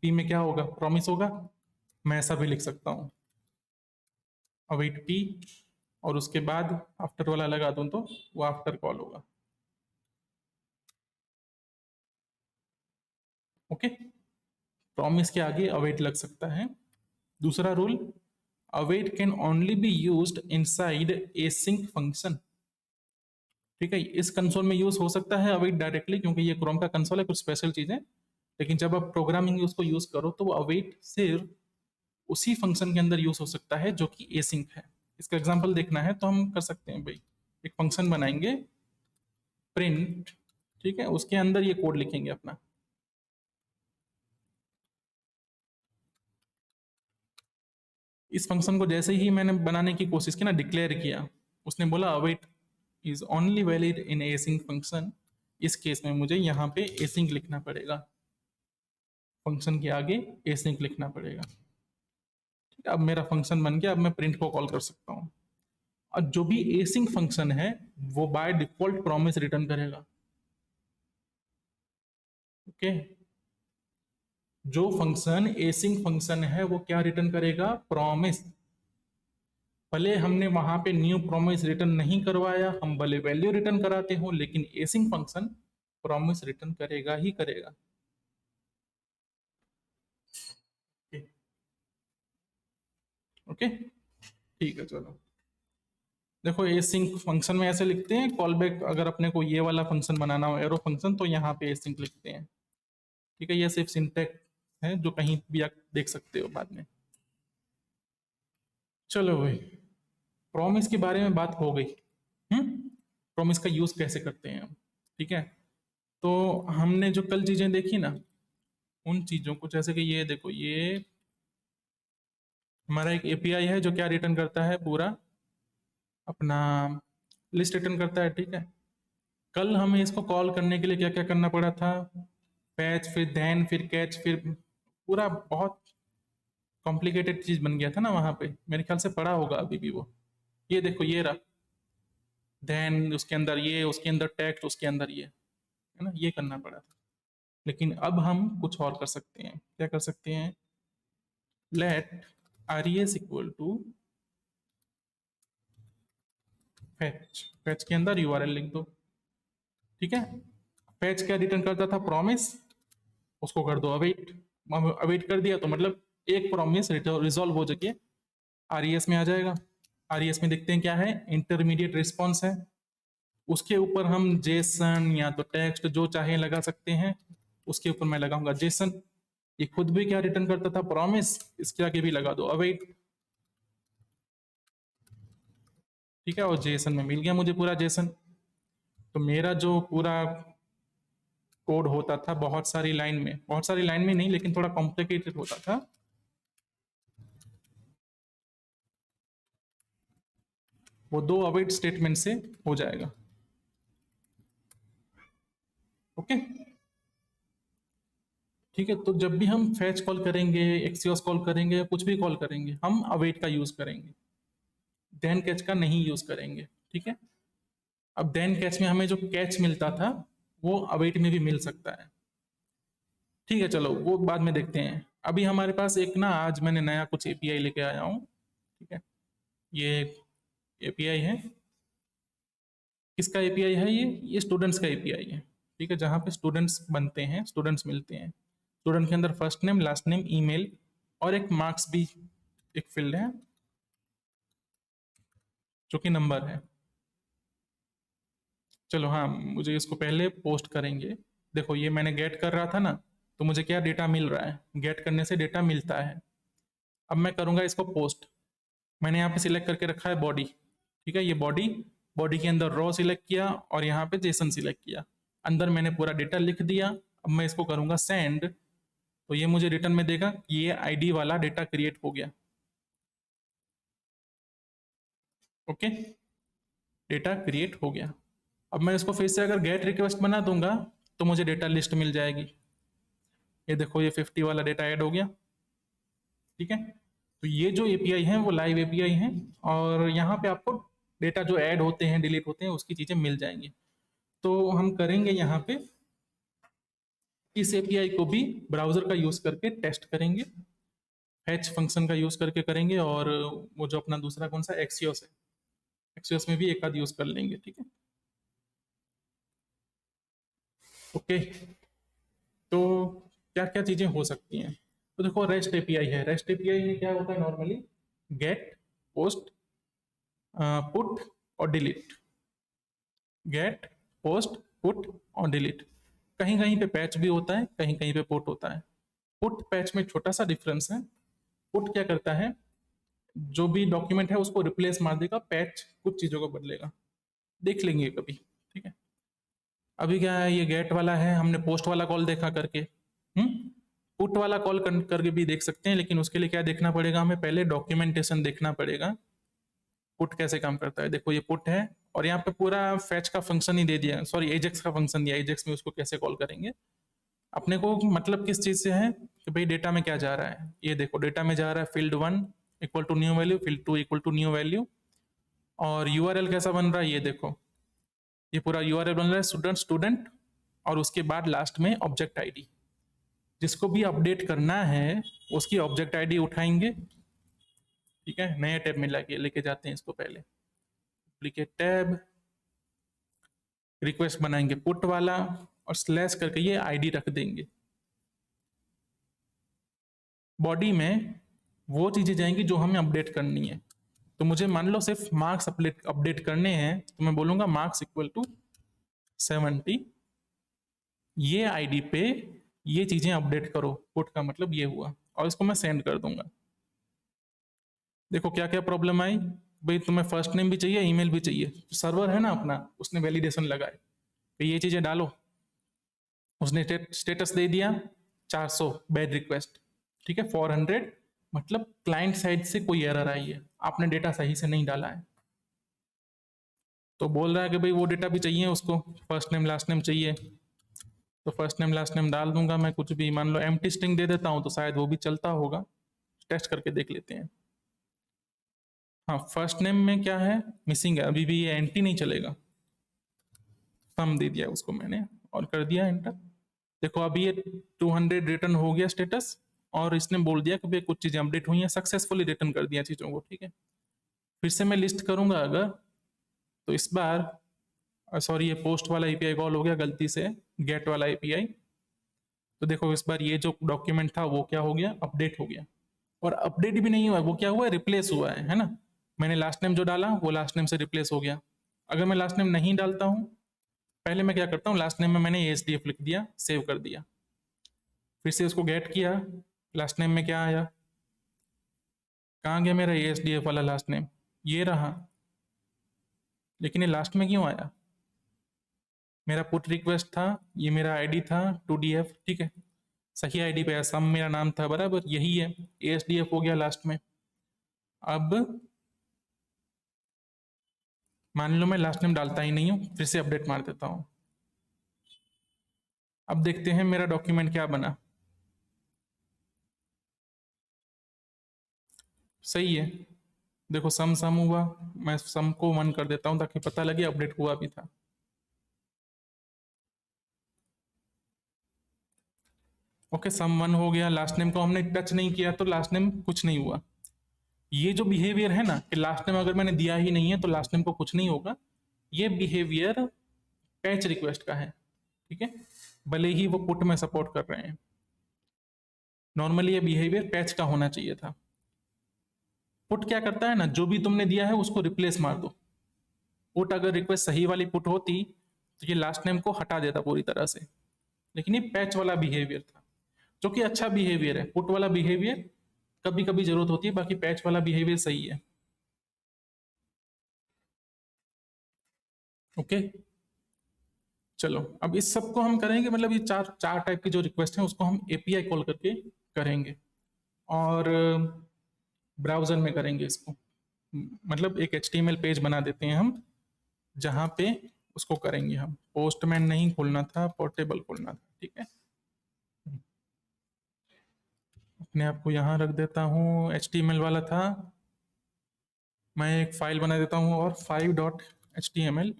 पी में क्या होगा, प्रॉमिस होगा। मैं ऐसा भी लिख सकता हूं, अवेट पी, और उसके बाद आफ्टर वाला लगा दूं तो वो आफ्टर कॉल होगा। ओके, प्रॉमिस के आगे अवेट लग सकता है। दूसरा rule, await can only be used inside async function. ठीक है, इस कंसोल में यूज हो सकता है अवेट डायरेक्टली, क्योंकि ये क्रोम का कंसोल है, कुछ स्पेशल चीजें। लेकिन जब आप प्रोग्रामिंग में उसको यूज करो तो वो अवेट सिर्फ उसी फंक्शन के अंदर यूज हो सकता है जो कि एसिंक है। इसका एग्जांपल देखना है तो हम कर सकते हैं भाई, एक फंक्शन बनाएंगे प्रिंट, ठीक है, उसके अंदर ये कोड लिखेंगे अपना। इस फंक्शन को जैसे ही मैंने बनाने की कोशिश की ना, डिक्लेयर किया, उसने बोला await is only valid in async function. इस केस में मुझे यहाँ पे एसिंक लिखना पड़ेगा, फंक्शन के आगे एसिंक लिखना पड़ेगा। ठीक है, अब मेरा फंक्शन बन गया, अब मैं प्रिंट को कॉल कर सकता हूँ। और जो भी एसिंक फंक्शन है वो बाय डिफॉल्ट प्रॉमिस रिटर्न करेगा। ओके, जो फंक्शन एसिंक फंक्शन है वो क्या रिटर्न करेगा, प्रॉमिस। भले हमने वहां पे न्यू प्रॉमिस रिटर्न नहीं करवाया, हम भले वैल्यू रिटर्न कराते हो, लेकिन एसिंक फंक्शन प्रॉमिस रिटर्न करेगा ही करेगा। ओके, ठीक है, चलो देखो, एसिंक फंक्शन में ऐसे लिखते हैं, कॉल बैक अगर अपने को ये वाला फंक्शन बनाना हो एरो फंक्शन, तो यहाँ पे एसिंक लिखते हैं। ठीक है, ये सिर्फ सिंटैक्स है जो कहीं भी आप देख सकते हो बाद में। चलो भाई, प्रॉमिस के बारे में बात हो गई। प्रॉमिस का यूज कैसे करते हैं हम। ठीक है, तो हमने जो कल चीजें देखी ना, उन चीजों को, जैसे कि ये देखो, ये हमारा एक एपीआई है जो क्या रिटर्न करता है, पूरा अपना लिस्ट रिटर्न करता है। ठीक है, कल हमें इसको कॉल करने के लिए क्या क्या करना पड़ा था, पैच, फिर देन, फिर कैच, फिर पूरा बहुत कॉम्प्लिकेटेड चीज बन गया था ना वहां पे, मेरे ख्याल से पड़ा होगा अभी भी वो। ये देखो, ये रहा देन, उसके अंदर ये, उसके अंदर टेक्स्ट, उसके अंदर ये, है ना, ये करना पड़ा था। लेकिन अब हम कुछ और कर सकते हैं। क्या कर सकते हैं, let res equal to fetch, fetch के अंदर यूआरएल लिख दो। ठीक है, फैच क्या रिटर्न करता था, प्रॉमिस, उसको कर दो अवेट। अवेट कर दिया तो मतलब एक प्रॉमिस रिजॉल्व हो जाके आरईएस में आ जाएगा। आरईएस में देखते हैं क्या है, इंटरमीडिएट रिस्पॉन्स है, उसके ऊपर हम जेसन या तो टेक्स्ट जो चाहे लगा सकते हैं। उसके ऊपर मैं लगाऊंगा जेसन। ये खुद भी क्या रिटर्न करता था, प्रॉमिस, इसके आगे भी लगा दो अवेट। ठीक है, और जेसन में मिल गया मुझे पूरा जेसन। तो मेरा जो पूरा कोड होता था बहुत सारी लाइन में, बहुत सारी लाइन में नहीं, लेकिन थोड़ा कॉम्प्लिकेटेड होता था, वो 2 अवेट स्टेटमेंट से हो जाएगा। ओके, ठीक है, तो जब भी हम फैच कॉल करेंगे, एक्सियोस कॉल करेंगे, कुछ भी कॉल करेंगे, हम अवेट का यूज करेंगे, देन कैच का नहीं यूज करेंगे। ठीक है, अब देन कैच में हमें जो कैच मिलता था वो अवेट में भी मिल सकता है। ठीक है, चलो वो बाद में देखते हैं। अभी हमारे पास एक ना, आज मैंने नया कुछ एपीआई लेके आया हूँ। ठीक है, ये एपीआई है, किसका एपीआई है, ये स्टूडेंट्स का एपीआई है। ठीक है, जहाँ पे स्टूडेंट्स बनते हैं, स्टूडेंट्स मिलते हैं, स्टूडेंट के अंदर first name, last name, email, और एक मार्क्स भी एक फील्ड है जो कि नंबर है। चलो हाँ, मुझे इसको पहले पोस्ट करेंगे। देखो ये मैंने गेट कर रहा था ना, तो मुझे क्या डेटा मिल रहा है, गेट करने से डेटा मिलता है। अब मैं करूँगा इसको पोस्ट। मैंने यहाँ पे सिलेक्ट करके रखा है बॉडी, ठीक है, ये बॉडी, बॉडी के अंदर रॉ सिलेक्ट किया और यहाँ पे जेसन सिलेक्ट किया, अंदर मैंने पूरा डेटा लिख दिया। अब मैं इसको करूँगा सेंड, तो ये मुझे रिटर्न में देगा कि ये आईडी वाला डेटा क्रिएट हो गया। ओके, डेटा क्रिएट हो गया। अब मैं इसको फिर से अगर गेट रिक्वेस्ट बना दूंगा तो मुझे डेटा लिस्ट मिल जाएगी। ये देखो ये 50 वाला डेटा ऐड हो गया, ठीक है। तो ये जो एपीआई है वो लाइव एपीआई है, और यहाँ पे आपको डेटा जो ऐड होते हैं डिलीट होते हैं उसकी चीजें मिल जाएंगी। तो हम करेंगे यहाँ पे इस एपीआई को भी ब्राउजर का यूज करके टेस्ट करेंगे, फैच फंक्शन का यूज करके करेंगे, और वो जो अपना दूसरा कौन सा एक्सियोस है, एक्सियोस में भी एक आध यूज कर लेंगे, ठीक है। ओके, तो क्या क्या चीजें हो सकती हैं। तो देखो रेस्ट एपीआई है, रेस्ट एपीआई में क्या होता है नॉर्मली, गेट, पोस्ट, पुट और डिलीट, गेट, पोस्ट, पुट और डिलीट। कहीं कहीं पे पैच भी होता है, कहीं कहीं पे पुट होता है। पुट पैच में छोटा सा डिफरेंस है। पुट क्या करता है, जो भी डॉक्यूमेंट है उसको रिप्लेस मार देगा, पैच कुछ चीजों को बदलेगा, देख लेंगे कभी, ठीक है। अभी क्या है, ये गेट वाला है, हमने पोस्ट वाला कॉल देखा करके, पुट वाला कॉल करके भी देख सकते हैं, लेकिन उसके लिए क्या देखना पड़ेगा, हमें पहले डॉक्यूमेंटेशन देखना पड़ेगा पुट कैसे काम करता है। देखो ये पुट है, और यहाँ पे पूरा फैच का फंक्शन ही दे दिया, सॉरी एजेक्स का फंक्शन दिया, एजेक्स में उसको कैसे कॉल करेंगे। अपने को मतलब किस चीज से है कि भाई डेटा में क्या जा रहा है, ये देखो डेटा में जा रहा है field 1 equal to new value, field 2 equal to new value, और यूआरएल कैसा बन रहा है, ये देखो ये पूरा यूआरएल बन रहा है स्टूडेंट स्टूडेंट, और उसके बाद लास्ट में ऑब्जेक्ट आईडी। जिसको भी अपडेट करना है उसकी ऑब्जेक्ट आईडी उठाएंगे, ठीक है, नया टैब में लेके जाते हैं इसको, पहले डुप्लीकेट टैब, रिक्वेस्ट बनाएंगे पुट वाला, और स्लैश करके ये आईडी रख देंगे। बॉडी में वो चीजें जाएंगी जो हमें अपडेट करनी है। तो मुझे मान लो सिर्फ मार्क्स अपडेट करने हैं, तो मैं बोलूंगा मार्क्स इक्वल टू 70, ये आईडी पे ये चीजें अपडेट करो, पुट का मतलब ये हुआ, और इसको मैं सेंड कर दूंगा। देखो क्या क्या प्रॉब्लम आई, भाई तुम्हें फर्स्ट नेम भी चाहिए, ईमेल भी चाहिए, सर्वर है ना अपना, उसने वैलिडेशन लगाए तो ये चीजें डालो, उसने स्टेटस दे दिया 400 बैड रिक्वेस्ट, ठीक है, 400 मतलब क्लाइंट साइड से कोई एरर आई है, आपने डेटा सही से नहीं डाला है। तो बोल रहा है कि भाई वो डेटा भी चाहिए उसको, फर्स्ट नेम लास्ट नेम चाहिए, तो फर्स्ट नेम लास्ट नेम डाल दूंगा मैं, कुछ भी मान लो एम्प्टी स्ट्रिंग दे देता हूँ तो शायद वो भी चलता होगा, टेस्ट करके देख लेते हैं। हाँ, फर्स्ट नेम में क्या है, मिसिंग है, अभी भी ये एंटी नहीं चलेगा, सम दे दिया उसको मैंने और कर दिया एंटर। देखो अभी ये 200 रिटर्न हो गया स्टेटस, और इसने बोल दिया कि भाई कुछ चीजें अपडेट हुई हैं, सक्सेसफुली रिटर्न कर दिया चीजों को, ठीक है। फिर से मैं लिस्ट करूंगा अगर, तो इस बार सॉरी ये पोस्ट वाला एपीआई कॉल हो गया गलती से, गेट वाला एपीआई। तो देखो इस बार ये जो डॉक्यूमेंट था वो क्या हो गया, अपडेट हो गया, और अपडेट भी नहीं हुआ, वो क्या हुआ है, रिप्लेस हुआ है ना। मैंने लास्ट नेम जो डाला वो लास्ट नेम से रिप्लेस हो गया। अगर मैं लास्ट नेम नहीं डालता हूँ, पहले मैं क्या करता हूँ, लास्ट नेम में मैंने एएसडीएफ लिख दिया, सेव कर दिया, फिर से उसको गेट किया, लास्ट नेम में क्या आया, कहाँ गया मेरा एएसडीएफ वाला लास्ट नेम, ये रहा, लेकिन ये लास्ट में क्यों आया, मेरा पुट रिक्वेस्ट था, ये मेरा आईडी था 2DF, ठीक है, सही आईडी पे है, सम मेरा नाम था बराबर यही है, एएसडीएफ हो गया लास्ट में। अब मान लो मैं लास्ट नेम डालता ही नहीं हूँ, फिर से अपडेट मार देता हूँ। अब देखते हैं मेरा डॉक्यूमेंट क्या बना, सही है, देखो सम सम हुआ, मैं सम को 1 कर देता हूँ ताकि पता लगे अपडेट हुआ भी था। ओके, सम 1 हो गया, लास्ट नेम को हमने टच नहीं किया तो लास्ट नेम कुछ नहीं हुआ। ये जो बिहेवियर है ना कि लास्ट नेम अगर मैंने दिया ही नहीं है तो लास्ट नेम को कुछ नहीं होगा, ये बिहेवियर पैच रिक्वेस्ट का है, ठीक है, भले ही वो पुट में सपोर्ट कर रहे हैं। नॉर्मली ये बिहेवियर पैच का होना चाहिए था। पुट क्या करता है ना, जो भी तुमने दिया है उसको रिप्लेस मार दो। पुट अगर रिक्वेस्ट सही वाली पुट होती तो ये लास्ट नेम को हटा देता पूरी तरह से। लेकिन ये पैच वाला बिहेवियर था, जो कि अच्छा बिहेवियर है। पुट वाला बिहेवियर कभी कभी जरूरत होती है, बाकी पैच वाला बिहेवियर सही है। ओके, चलो अब इस सब को हम करेंगे, मतलब ये चार चार टाइप की जो रिक्वेस्ट है उसको हम एपीआई कॉल करके करेंगे, और ब्राउजर में करेंगे इसको। मतलब एक एचटीएमएल पेज बना देते हैं हम, जहां पे उसको करेंगे हम। पोस्टमैन नहीं खोलना था, पोर्टेबल खोलना था, ठीक है। अपने आप को यहाँ रख देता हूँ, एचटीएमएल वाला था। मैं एक फाइल बना देता हूँ और 5.html,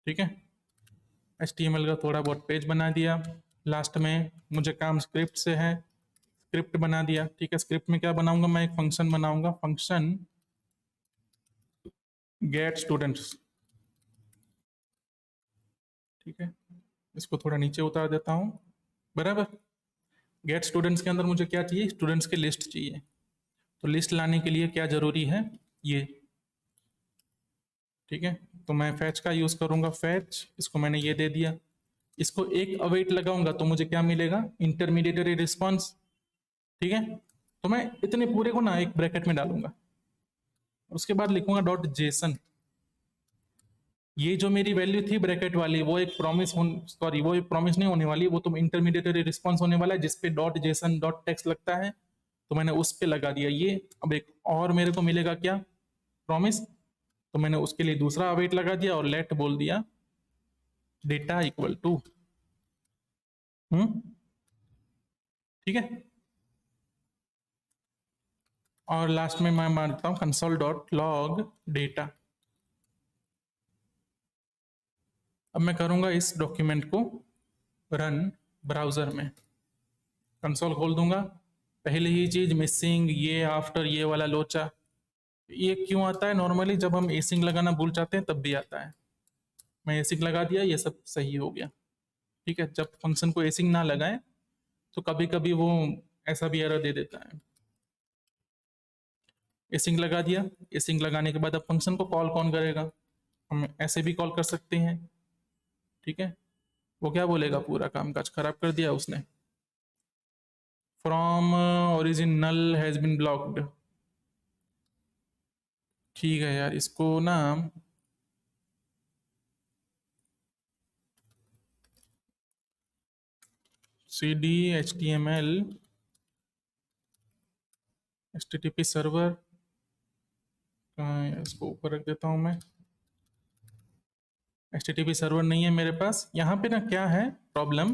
ठीक है। एचटीएमएल का थोड़ा बहुत पेज बना दिया। लास्ट में मुझे काम स्क्रिप्ट से है, स्क्रिप्ट बना दिया, ठीक है। स्क्रिप्ट में क्या बनाऊंगा, मैं एक फंक्शन बनाऊंगा, फंक्शन गेट स्टूडेंट्स, ठीक है। इसको थोड़ा नीचे उतार देता हूँ, बराबर। गेट स्टूडेंट्स के अंदर मुझे क्या चाहिए, स्टूडेंट्स की लिस्ट चाहिए। तो लिस्ट लाने के लिए क्या जरूरी है, ये, ठीक है। तो मैं फैच का यूज करूंगा, फैच, इसको मैंने ये दे दिया। इसको एक अवेट लगाऊंगा तो मुझे क्या मिलेगा, इंटरमीडिएटरी रिस्पॉन्स, ठीक है। तो मैं इतने पूरे को ना एक ब्रैकेट में डालूंगा, और उसके बाद लिखूंगा डॉट जेसन। ये जो मेरी वैल्यू थी ब्रैकेट वाली, वो एक प्रॉमिस, सॉरी वो एक प्रॉमिस नहीं होने वाली, वो तो इंटरमीडिएटरी रिस्पॉन्स होने वाला है, जिसपे डॉट जेसन डॉट टेक्स्ट लगता है। तो मैंने उस पे लगा दिया ये। अब एक और मेरे को मिलेगा क्या, प्रॉमिस। तो मैंने उसके लिए दूसरा अवेट लगा दिया और लेट बोल दिया डेटा इक्वल टू, ठीक है। और लास्ट में मैं मानता हूं कंसोल डॉट लॉग डेटा। अब मैं करूंगा इस डॉक्यूमेंट को रन ब्राउजर में, कंसोल खोल दूंगा। पहली ही चीज मिसिंग, ये आफ्टर, ये वाला लोचा, ये क्यों आता है, नॉर्मली जब हम एसिंग लगाना भूल जाते हैं तब भी आता है। मैं एसिंग लगा दिया, ये सब सही हो गया, ठीक है। जब फंक्शन को एसिंग ना लगाएं तो कभी कभी वो ऐसा भी एरर दे देता है। एसिंग लगा दिया, एसिंग लगाने के बाद अब फंक्शन को कॉल कौन करेगा, हम ऐसे भी कॉल कर सकते हैं, ठीक है। वो क्या बोलेगा, पूरा काम काज खराब कर दिया उसने। From origin null has been blocked, ठीक है यार। इसको ना C D H T M L H T T P server, इसको ऊपर रख देता हूँ मैं। H T T P server नहीं है मेरे पास। यहाँ पे ना क्या है प्रॉब्लम,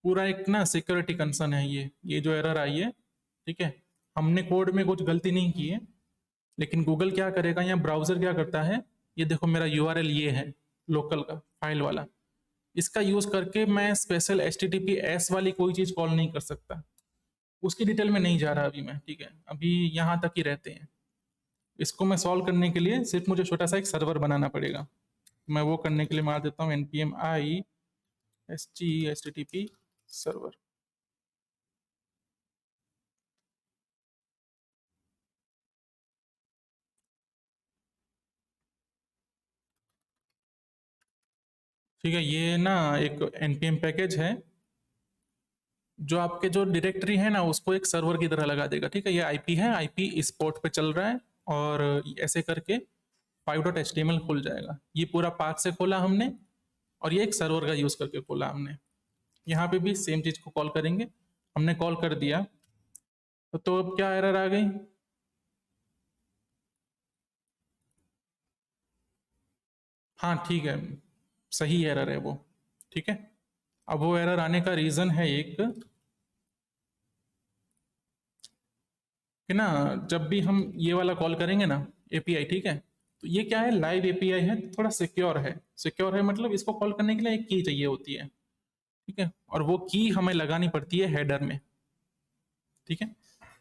पूरा एक ना सिक्योरिटी कंसर्न है ये जो एरर आई है, ठीक है। हमने कोड में कुछ गलती नहीं की है, लेकिन गूगल क्या करेगा या ब्राउजर क्या करता है, ये देखो मेरा यूआरएल ये है, लोकल का फाइल वाला। इसका यूज करके मैं special H T T P S वाली कोई चीज कॉल नहीं कर सकता। उसकी डिटेल में नहीं जा रहा अभी मैं, ठीक है। अभी यहाँ तक ही रहते हैं। इसको मैं सॉल्व करने के लिए सिर्फ मुझे छोटा सा एक सर्वर बनाना पड़ेगा। मैं वो करने के लिए मार देता हूँ npm i http सर्वर। ठीक है, ये ना एक npm पैकेज है जो आपके जो डायरेक्टरी है ना उसको एक सर्वर की तरह लगा देगा, ठीक है। ये आईपी है, आईपी इस पोर्ट पे चल रहा है, और ऐसे करके 5.html खुल जाएगा। ये पूरा पाथ से खोला हमने, और ये एक सर्वर का यूज करके खोला हमने। यहाँ पे भी सेम चीज को कॉल करेंगे, हमने कॉल कर दिया। तो अब क्या एरर आ गई, हाँ ठीक है, सही एरर है वो, ठीक है। अब वो एरर आने का रीजन है एक, कि ना जब भी हम ये वाला कॉल करेंगे ना एपीआई, ठीक है, तो ये क्या है, लाइव एपीआई है, थोड़ा सिक्योर है। सिक्योर है मतलब इसको कॉल करने के लिए एक की चाहिए होती है, ठीक है। और वो की हमें लगानी पड़ती है हेडर में, ठीक है।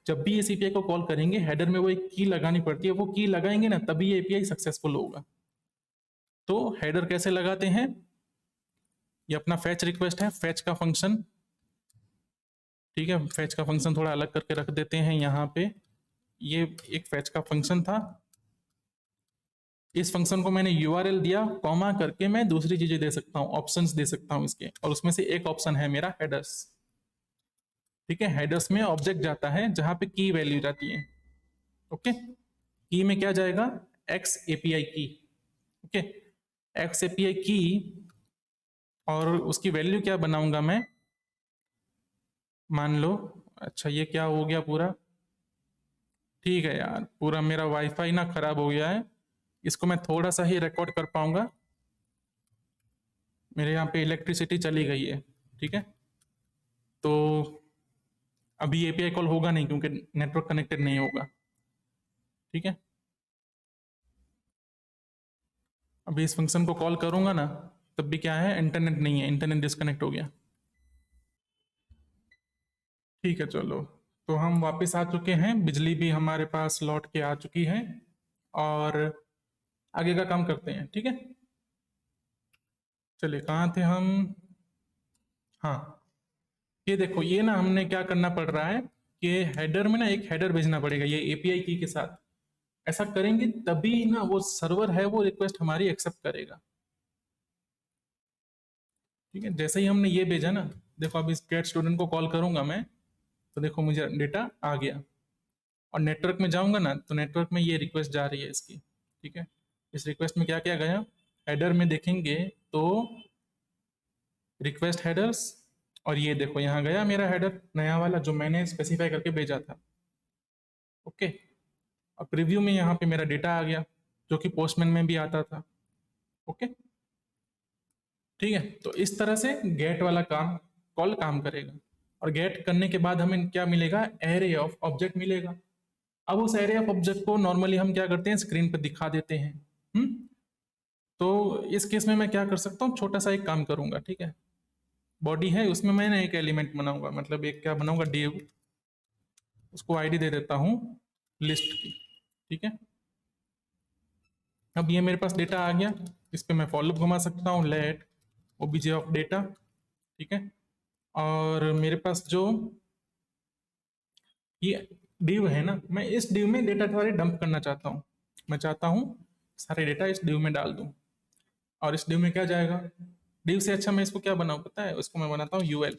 जब भी इस एपीआई को कॉल करेंगे हेडर में वो एक की लगानी पड़ती है, वो की लगाएंगे ना तभी ये एपीआई सक्सेसफुल होगा। तो हेडर कैसे लगाते हैं, ये अपना फैच रिक्वेस्ट है, फैच का फंक्शन, ठीक है। फैच का फंक्शन थोड़ा अलग करके रख देते हैं यहाँ पे। ये एक फैच का फंक्शन था, इस फंक्शन को मैंने यूआरएल दिया, कॉमा करके मैं दूसरी चीजें दे सकता हूँ, ऑप्शंस दे सकता हूँ इसके, और उसमें से एक ऑप्शन है मेरा हेडर्स। ठीक है, हेडर्स में ऑब्जेक्ट जाता है जहां पे की वैल्यू जाती है। ओके, की में क्या जाएगा, एक्स एपीआई की। ओके, एक्स एपीआई की, और उसकी वैल्यू क्या बनाऊंगा मैं, मान लो, अच्छा ये क्या हो गया पूरा, ठीक है यार, पूरा मेरा वाईफाई ना खराब हो गया है, इसको मैं थोड़ा सा ही रिकॉर्ड कर पाऊंगा, मेरे यहाँ पे इलेक्ट्रिसिटी चली गई है। ठीक है, तो अभी एपीआई कॉल होगा नहीं क्योंकि नेटवर्क कनेक्टेड नहीं होगा। ठीक है, अभी इस फंक्शन को कॉल करूंगा ना, तब भी क्या है, इंटरनेट नहीं है, इंटरनेट डिस्कनेक्ट हो गया। ठीक है, चलो, तो हम वापस आ चुके हैं, बिजली भी हमारे पास लौट के आ चुकी है, और आगे का काम करते हैं। ठीक है, चलिए कहाँ थे हम, हाँ, ये देखो, ये ना हमने क्या करना पड़ रहा है कि हेडर में ना एक हेडर भेजना पड़ेगा ये एपीआई की के साथ। ऐसा करेंगे तभी ना वो सर्वर है वो रिक्वेस्ट हमारी एक्सेप्ट करेगा। ठीक है, जैसे ही हमने ये भेजा ना, देखो अब इस गेट स्टूडेंट को कॉल करूंगा मैं, तो देखो मुझे डेटा आ गया, और नेटवर्क में जाऊंगा ना, तो नेटवर्क में ये रिक्वेस्ट जा रही है इसकी। ठीक है, इस रिक्वेस्ट में क्या क्या गया, हेडर में देखेंगे तो रिक्वेस्ट हेडर्स, और ये देखो यहाँ गया मेरा हेडर नया वाला जो मैंने स्पेसिफाई करके भेजा था। ओके, और प्रीव्यू में यहाँ पे मेरा डेटा आ गया जो कि पोस्टमैन में भी आता था। ओके, ठीक है, तो इस तरह से गेट वाला काम कॉल काम करेगा, और गेट करने के बाद हमें क्या मिलेगा, एरे ऑफ ऑब्जेक्ट मिलेगा। अब उस एरे ऑफ ऑब्जेक्ट को नॉर्मली हम क्या करते हैं, स्क्रीन पर दिखा देते हैं। हम्म, तो इस केस में मैं क्या कर सकता हूँ, छोटा सा एक काम करूंगा। ठीक है, बॉडी है, उसमें मैंने एक एलिमेंट बनाऊंगा, मतलब एक क्या बनाऊंगा, डिव, उसको आईडी दे देता हूँ लिस्ट की। ठीक है, अब ये मेरे पास डेटा आ गया, इस पे मैं फॉलो घुमा सकता हूँ, लेट ओबीजे ऑफ डेटा। ठीक है, और मेरे पास जो ये डिव है ना, मैं इस डिव में डेटा सारे डंप करना चाहता हूँ, मैं चाहता हूँ सारे डेटा इस डिव में डाल दूँ, और इस डिव में क्या जाएगा, डिव से अच्छा मैं इसको क्या बनाऊँ पता है, उसको मैं बनाता हूँ यूएल,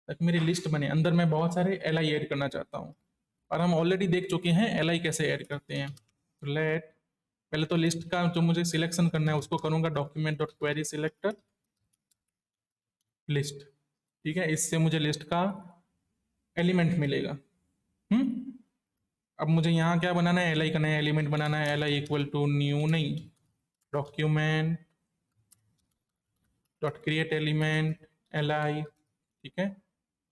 ताकि मेरी लिस्ट बने, अंदर मैं बहुत सारे एल आई ऐड करना चाहता हूँ, और हम ऑलरेडी देख चुके हैं एल आई कैसे ऐड करते हैं। तो लेट, पहले तो लिस्ट का जो मुझे सिलेक्शन करना है उसको करूंगा document dot query selector list. ठीक है, इससे मुझे लिस्ट का एलिमेंट मिलेगा। हम्म, अब मुझे यहाँ क्या बनाना है, एल आई का नया एलिमेंट बनाना है, L I equal to new नहीं, document dot create element L I. ठीक है,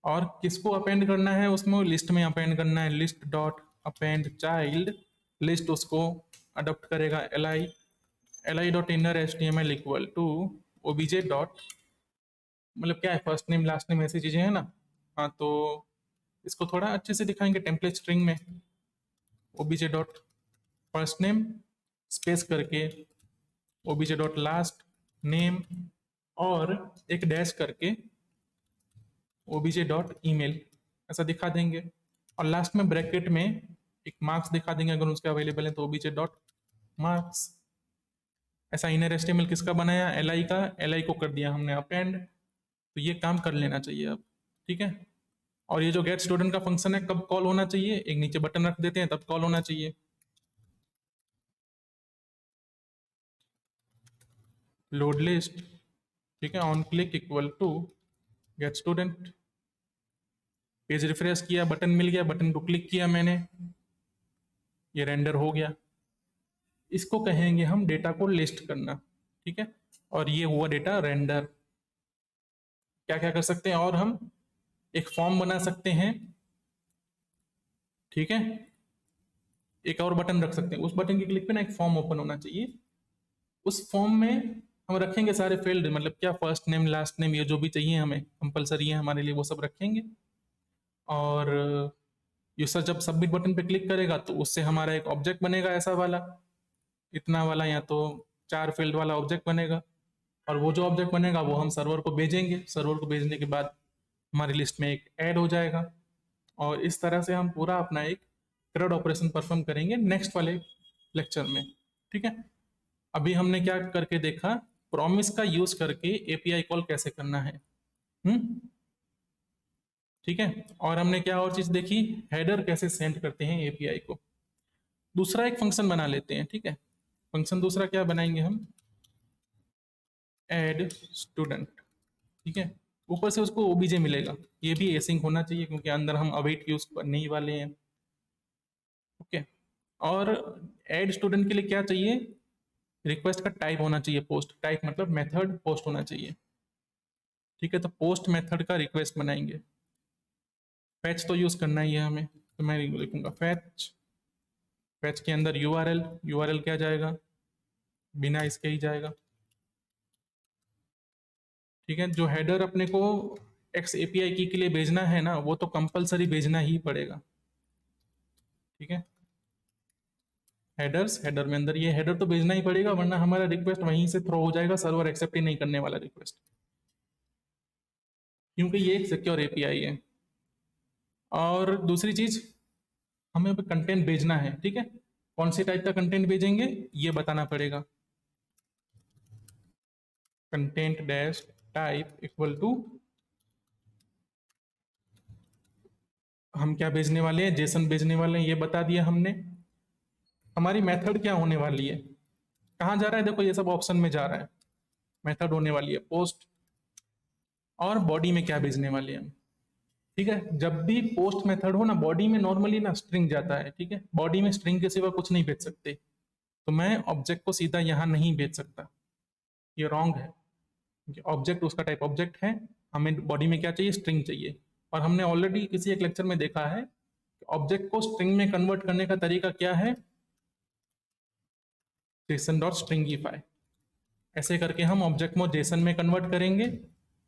और किसको अपेंड करना है उसमें, लिस्ट में अपेंड करना है, list dot append child list, उसको अडॉप्ट करेगा L I dot inner H T M L equal to OBJ dot, मतलब क्या है, फर्स्ट नेम लास्ट नेम ऐसी चीजें हैं ना। हाँ, तो इसको थोड़ा अच्छे से दिखाएंगे टेम्पलेट स्ट्रिंग में, OBJ dot first name space करके ओबीजे डॉट लास्ट नेम, और एक डैश करके ओबीजे डॉट ईमेल, ऐसा दिखा देंगे, और लास्ट में ब्रैकेट में एक मार्क्स दिखा देंगे अगर उसके अवेलेबल है, तो ओबीजे डॉट मार्क्स। ऐसा इनर एचटीएमएल किसका बनाया, एल आई का, एल आई को कर दिया हमने अपेंड, तो ये काम कर लेना चाहिए अब। ठीक है, और ये जो गेट स्टूडेंट का फंक्शन है कब कॉल होना चाहिए, एक नीचे बटन रख देते हैं तब कॉल होना चाहिए, लोड लिस्ट। ठीक है, on click equal to get student, page refresh किया, बटन मिल गया, बटन को क्लिक किया मैंने, ये रेंडर हो गया, इसको कहेंगे हम डेटा को लिस्ट करना। ठीक है, और ये हुआ डेटा रेंडर। क्या क्या कर सकते हैं, और हम एक फॉर्म बना सकते हैं। ठीक है, एक और बटन रख सकते हैं, उस बटन की क्लिक पे ना एक फॉर्म ओपन होना चाहिए, उस फॉर्म में हम रखेंगे सारे फील्ड, मतलब क्या, फर्स्ट नेम लास्ट नेम, ये जो भी चाहिए हमें कंपलसरी है हमारे लिए वो सब रखेंगे, और यूसर जब सबमिट बटन पे क्लिक करेगा तो उससे हमारा एक ऑब्जेक्ट बनेगा ऐसा वाला, इतना वाला, या तो 4 फील्ड वाला ऑब्जेक्ट बनेगा, और वो जो ऑब्जेक्ट बनेगा वो हम सर्वर को भेजेंगे, सर्वर को भेजने के बाद हमारी लिस्ट में एक ऐड हो जाएगा, और इस तरह से हम पूरा अपना एक CRUD ऑपरेशन परफॉर्म करेंगे नेक्स्ट वाले लेक्चर में। ठीक है, अभी हमने क्या करके देखा, प्रॉमिस का यूज करके एपीआई कॉल कैसे करना है। हम्म, ठीक है। और हमने क्या और चीज देखी, हेडर कैसे सेंड करते हैं एपीआई को। दूसरा एक फंक्शन बना लेते हैं, ठीक है। फंक्शन दूसरा क्या बनाएंगे हम, ऐड स्टूडेंट, ठीक है। ऊपर से उसको ओबीजे मिलेगा, ये भी एसिंक होना चाहिए क्योंकि अंदर हम अवेट यूज करने ही वाले हैं। ओके। और ऐड स्टूडेंट के लिए क्या चाहिए, रिक्वेस्ट का टाइप होना चाहिए पोस्ट, टाइप मतलब मेथड पोस्ट होना चाहिए, ठीक है। तो पोस्ट मेथड का रिक्वेस्ट बनाएंगे। फैच तो यूज करना ही है हमें, तो मैं लिखूंगा फैच। फैच के अंदर यूआरएल, यूआरएल क्या जाएगा, बिना इसके ही जाएगा, ठीक है। जो हेडर अपने को एक्स एपीआई की के लिए भेजना है ना, वो तो कंपलसरी भेजना ही पड़ेगा, ठीक है। हेडर्स, हेडर में अंदर ये हेडर तो भेजना ही पड़ेगा, वरना हमारा रिक्वेस्ट वहीं से थ्रो हो जाएगा, सर्वर एक्सेप्ट ही नहीं करने वाला रिक्वेस्ट, क्योंकि ये एक सिक्योर एपीआई है। और दूसरी चीज, हमें कंटेंट भेजना है, ठीक है। कौन सी टाइप का कंटेंट भेजेंगे ये बताना पड़ेगा। Content dash type equal to, हम क्या भेजने वाले हैं, जेसन भेजने वाले हैं, ये बता दिया हमने। हमारी मेथड क्या होने वाली है, कहाँ जा रहा है, देखो ये सब ऑप्शन में जा रहा है। मेथड होने वाली है पोस्ट, और बॉडी में क्या भेजने वाले हैं हम, ठीक है। जब भी पोस्ट मेथड हो ना, बॉडी में नॉर्मली ना स्ट्रिंग जाता है, ठीक है। बॉडी में स्ट्रिंग के सिवा कुछ नहीं भेज सकते, तो मैं ऑब्जेक्ट को सीधा यहाँ नहीं भेज सकता, ये रॉन्ग है। ऑब्जेक्ट उसका टाइप ऑब्जेक्ट है, हमें बॉडी में क्या चाहिए, स्ट्रिंग चाहिए। और हमने ऑलरेडी किसी एक लेक्चर में देखा है ऑब्जेक्ट को स्ट्रिंग में कन्वर्ट करने का तरीका क्या है, जेसन डॉट स्ट्रिंगीफाई। ऐसे करके हम ऑब्जेक्ट को जेसन में कन्वर्ट करेंगे।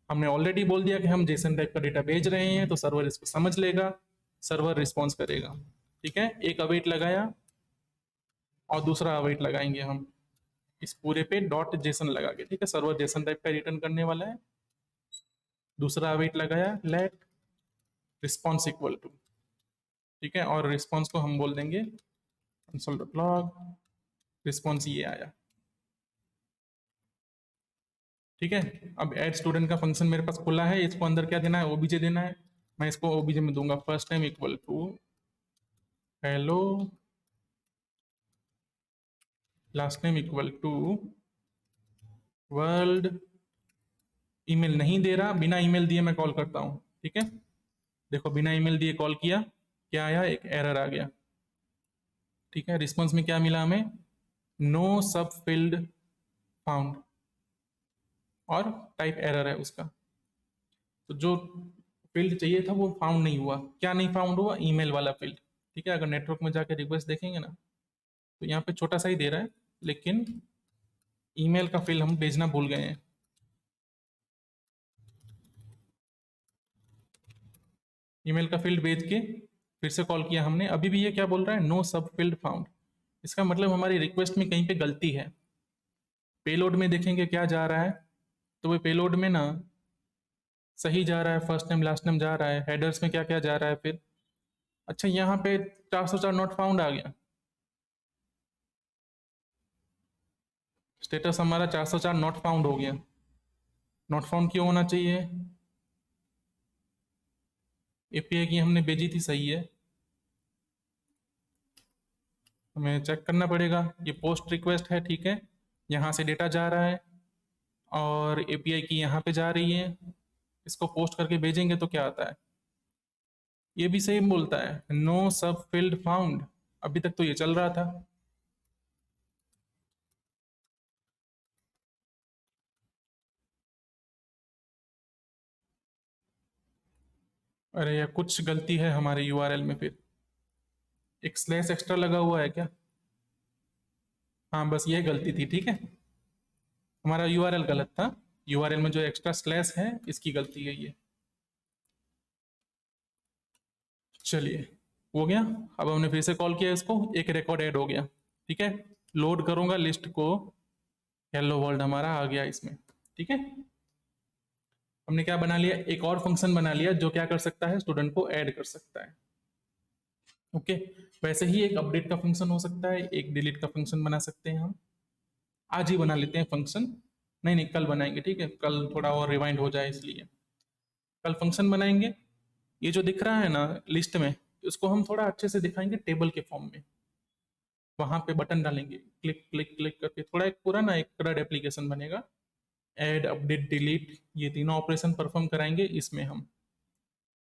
हमने ऑलरेडी बोल दिया कि हम जेसन टाइप का डेटा भेज रहे हैं, तो सर्वर इसको समझ लेगा, सर्वर रिस्पॉन्स करेगा, ठीक है। एक अवेट लगाया और दूसरा अवेट लगाएंगे हम इस पूरे पे डॉट जेसन लगा के, ठीक है। सर्वर जेसन टाइप का रिटर्न करने वाला है। दूसरा अवेट लगाया, लेट रिस्पॉन्स इक्वल टू, ठीक है। और रिस्पॉन्स को हम बोल देंगे कंसोल डॉट लॉग, रिस्पॉन्स ये आया, ठीक है। अब ऐड स्टूडेंट का फंक्शन मेरे पास खुला है, इसको अंदर क्या देना है, ओबीजे देना है। मैं इसको ओबीजे में दूंगा first time equal to hello, last time equal to world. Email नहीं दे रहा, बिना ईमेल दिए मैं कॉल करता हूँ, ठीक है। देखो बिना ईमेल दिए कॉल किया, क्या आया, एक एरर आ गया, ठीक है। रिस्पॉन्स में क्या मिला हमें, नो सब फील्ड फाउंड, और टाइप एरर है उसका। तो जो फील्ड चाहिए था वो फाउंड नहीं हुआ, क्या नहीं फाउंड हुआ, ईमेल वाला फील्ड, ठीक है। अगर नेटवर्क में जाके रिक्वेस्ट देखेंगे ना, तो यहाँ पे छोटा सा ही दे रहा है, लेकिन ईमेल का फील्ड हम भेजना भूल गए हैं। ईमेल का फील्ड भेज के फिर से कॉल किया हमने, अभी भी ये क्या बोल रहा है, नो सब फील्ड फाउंड। इसका मतलब हमारी रिक्वेस्ट में कहीं पे गलती है। पेलोड में देखेंगे क्या जा रहा है, तो वो पेलोड में ना सही जा रहा है, फर्स्ट नेम लास्ट नेम जा रहा है। हेडर्स में क्या क्या जा रहा है फिर, अच्छा यहाँ पे 404 नॉट फाउंड आ गया, स्टेटस हमारा 404 नॉट फाउंड हो गया। नॉट फाउंड क्यों होना चाहिए, एपीआई की हमने भेजी थी, सही है, हमें चेक करना पड़ेगा। ये पोस्ट रिक्वेस्ट है, ठीक है, यहाँ से डेटा जा रहा है और एपीआई की यहाँ पे जा रही है। इसको पोस्ट करके भेजेंगे तो क्या आता है, ये भी सेम बोलता है नो सब फील्ड फाउंड। अभी तक तो ये चल रहा था। अरे यार कुछ गलती है हमारे यूआरएल में, फिर एक स्लैश एक्स्ट्रा लगा हुआ है क्या, हाँ बस ये गलती थी, ठीक है। हमारा यूआरएल गलत था, यूआरएल में जो एक्स्ट्रा स्लैश है इसकी गलती है ये। चलिए, हो गया। अब हमने फिर से कॉल किया इसको, एक रिकॉर्ड ऐड हो गया, ठीक है। लोड करूंगा लिस्ट को, हेलो वर्ल्ड हमारा आ गया इसमें, ठीक है। हमने क्या बना लिया, एक और फंक्शन बना लिया जो क्या कर सकता है, स्टूडेंट को ऐड कर सकता है, ओके। वैसे ही एक अपडेट का फंक्शन हो सकता है, एक डिलीट का फंक्शन बना सकते हैं हम। आज ही बना लेते हैं फंक्शन, नहीं नहीं कल बनाएंगे, ठीक है, कल थोड़ा और रिवाइंड हो जाए इसलिए कल फंक्शन बनाएंगे। ये जो दिख रहा है ना लिस्ट में, इसको हम थोड़ा अच्छे से दिखाएंगे टेबल के फॉर्म में। वहां पे बटन डालेंगे, क्लिक क्लिक क्लिक करके थोड़ा एक पूरा ना एक क्रड एप्लीकेशन बनेगा। ऐड अपडेट डिलीट ये तीनों ऑपरेशन परफॉर्म कराएंगे इसमें हम,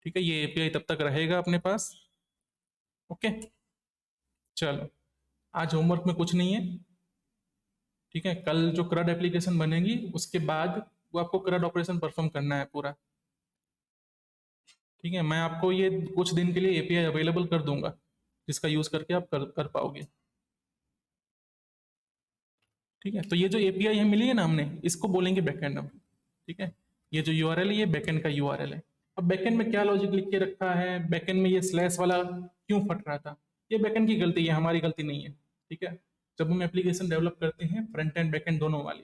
ठीक है। ये एपीआई तब तक रहेगा अपने पास। ओके, चलो आज होमवर्क में कुछ नहीं है, ठीक है। कल जो क्रड एप्लीकेशन बनेगी उसके बाद वो आपको क्रड ऑपरेशन परफॉर्म करना है पूरा, ठीक है। मैं आपको ये कुछ दिन के लिए एपीआई अवेलेबल कर दूंगा जिसका यूज करके आप कर पाओगे, ठीक है। तो ये जो एपीआई है मिली है ना हमने, इसको बोलेंगे बैकएंड अब, ठीक है। ये जो यूआरएल है ये बैकएंड का यूआरएल है। अब बैकएंड में क्या लॉजिक लिख के रखा है, बैकएंड में ये स्लैश वाला क्यों फट रहा था, ये बैकएंड की गलती है, हमारी गलती नहीं है, ठीक है। जब हम एप्लीकेशन डेवलप करते हैं फ्रंट एंड बैकएंड दोनों वाली,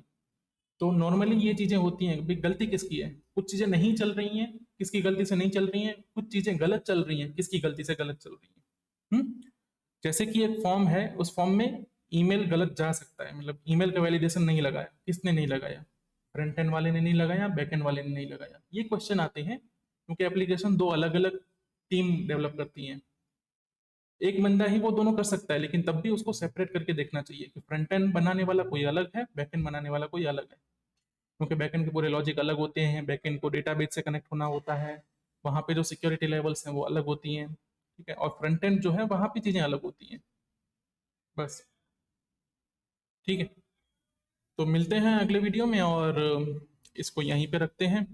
तो नॉर्मली ये चीजें होती हैं। भाई गलती किसकी है, कुछ चीजें नहीं चल रही हैं, किसकी गलती से नहीं चल रही हैं, कुछ चीजें गलत चल रही हैं, किसकी गलती से गलत चल रही हैं। जैसे कि एक फॉर्म है, उस फॉर्म में ईमेल गलत जा सकता है, मतलब ईमेल का वैलिडेशन नहीं लगाया, किसने नहीं लगाया, फ्रंट एंड वाले ने नहीं लगाया, बैक एंड वाले ने नहीं लगाया। ये क्वेश्चन आते हैं क्योंकि एप्लीकेशन दो अलग अलग टीम डेवलप करती हैं। एक बंदा ही वो दोनों कर सकता है, लेकिन तब भी उसको सेपरेट करके देखना चाहिए कि फ्रंट एंड बनाने वाला कोई अलग है, बैक एंड बनाने वाला कोई अलग है, क्योंकि बैकएंड के पूरे लॉजिक अलग होते हैं, बैकएंड को डेटाबेस से कनेक्ट होना होता है, वहां पे जो सिक्योरिटी लेवल्स हैं वो अलग होती हैं, ठीक है। और फ्रंट एंड जो है वहां पे चीजें अलग होती हैं, बस, ठीक है। तो मिलते हैं अगले वीडियो में, और इसको यहीं पे रखते हैं।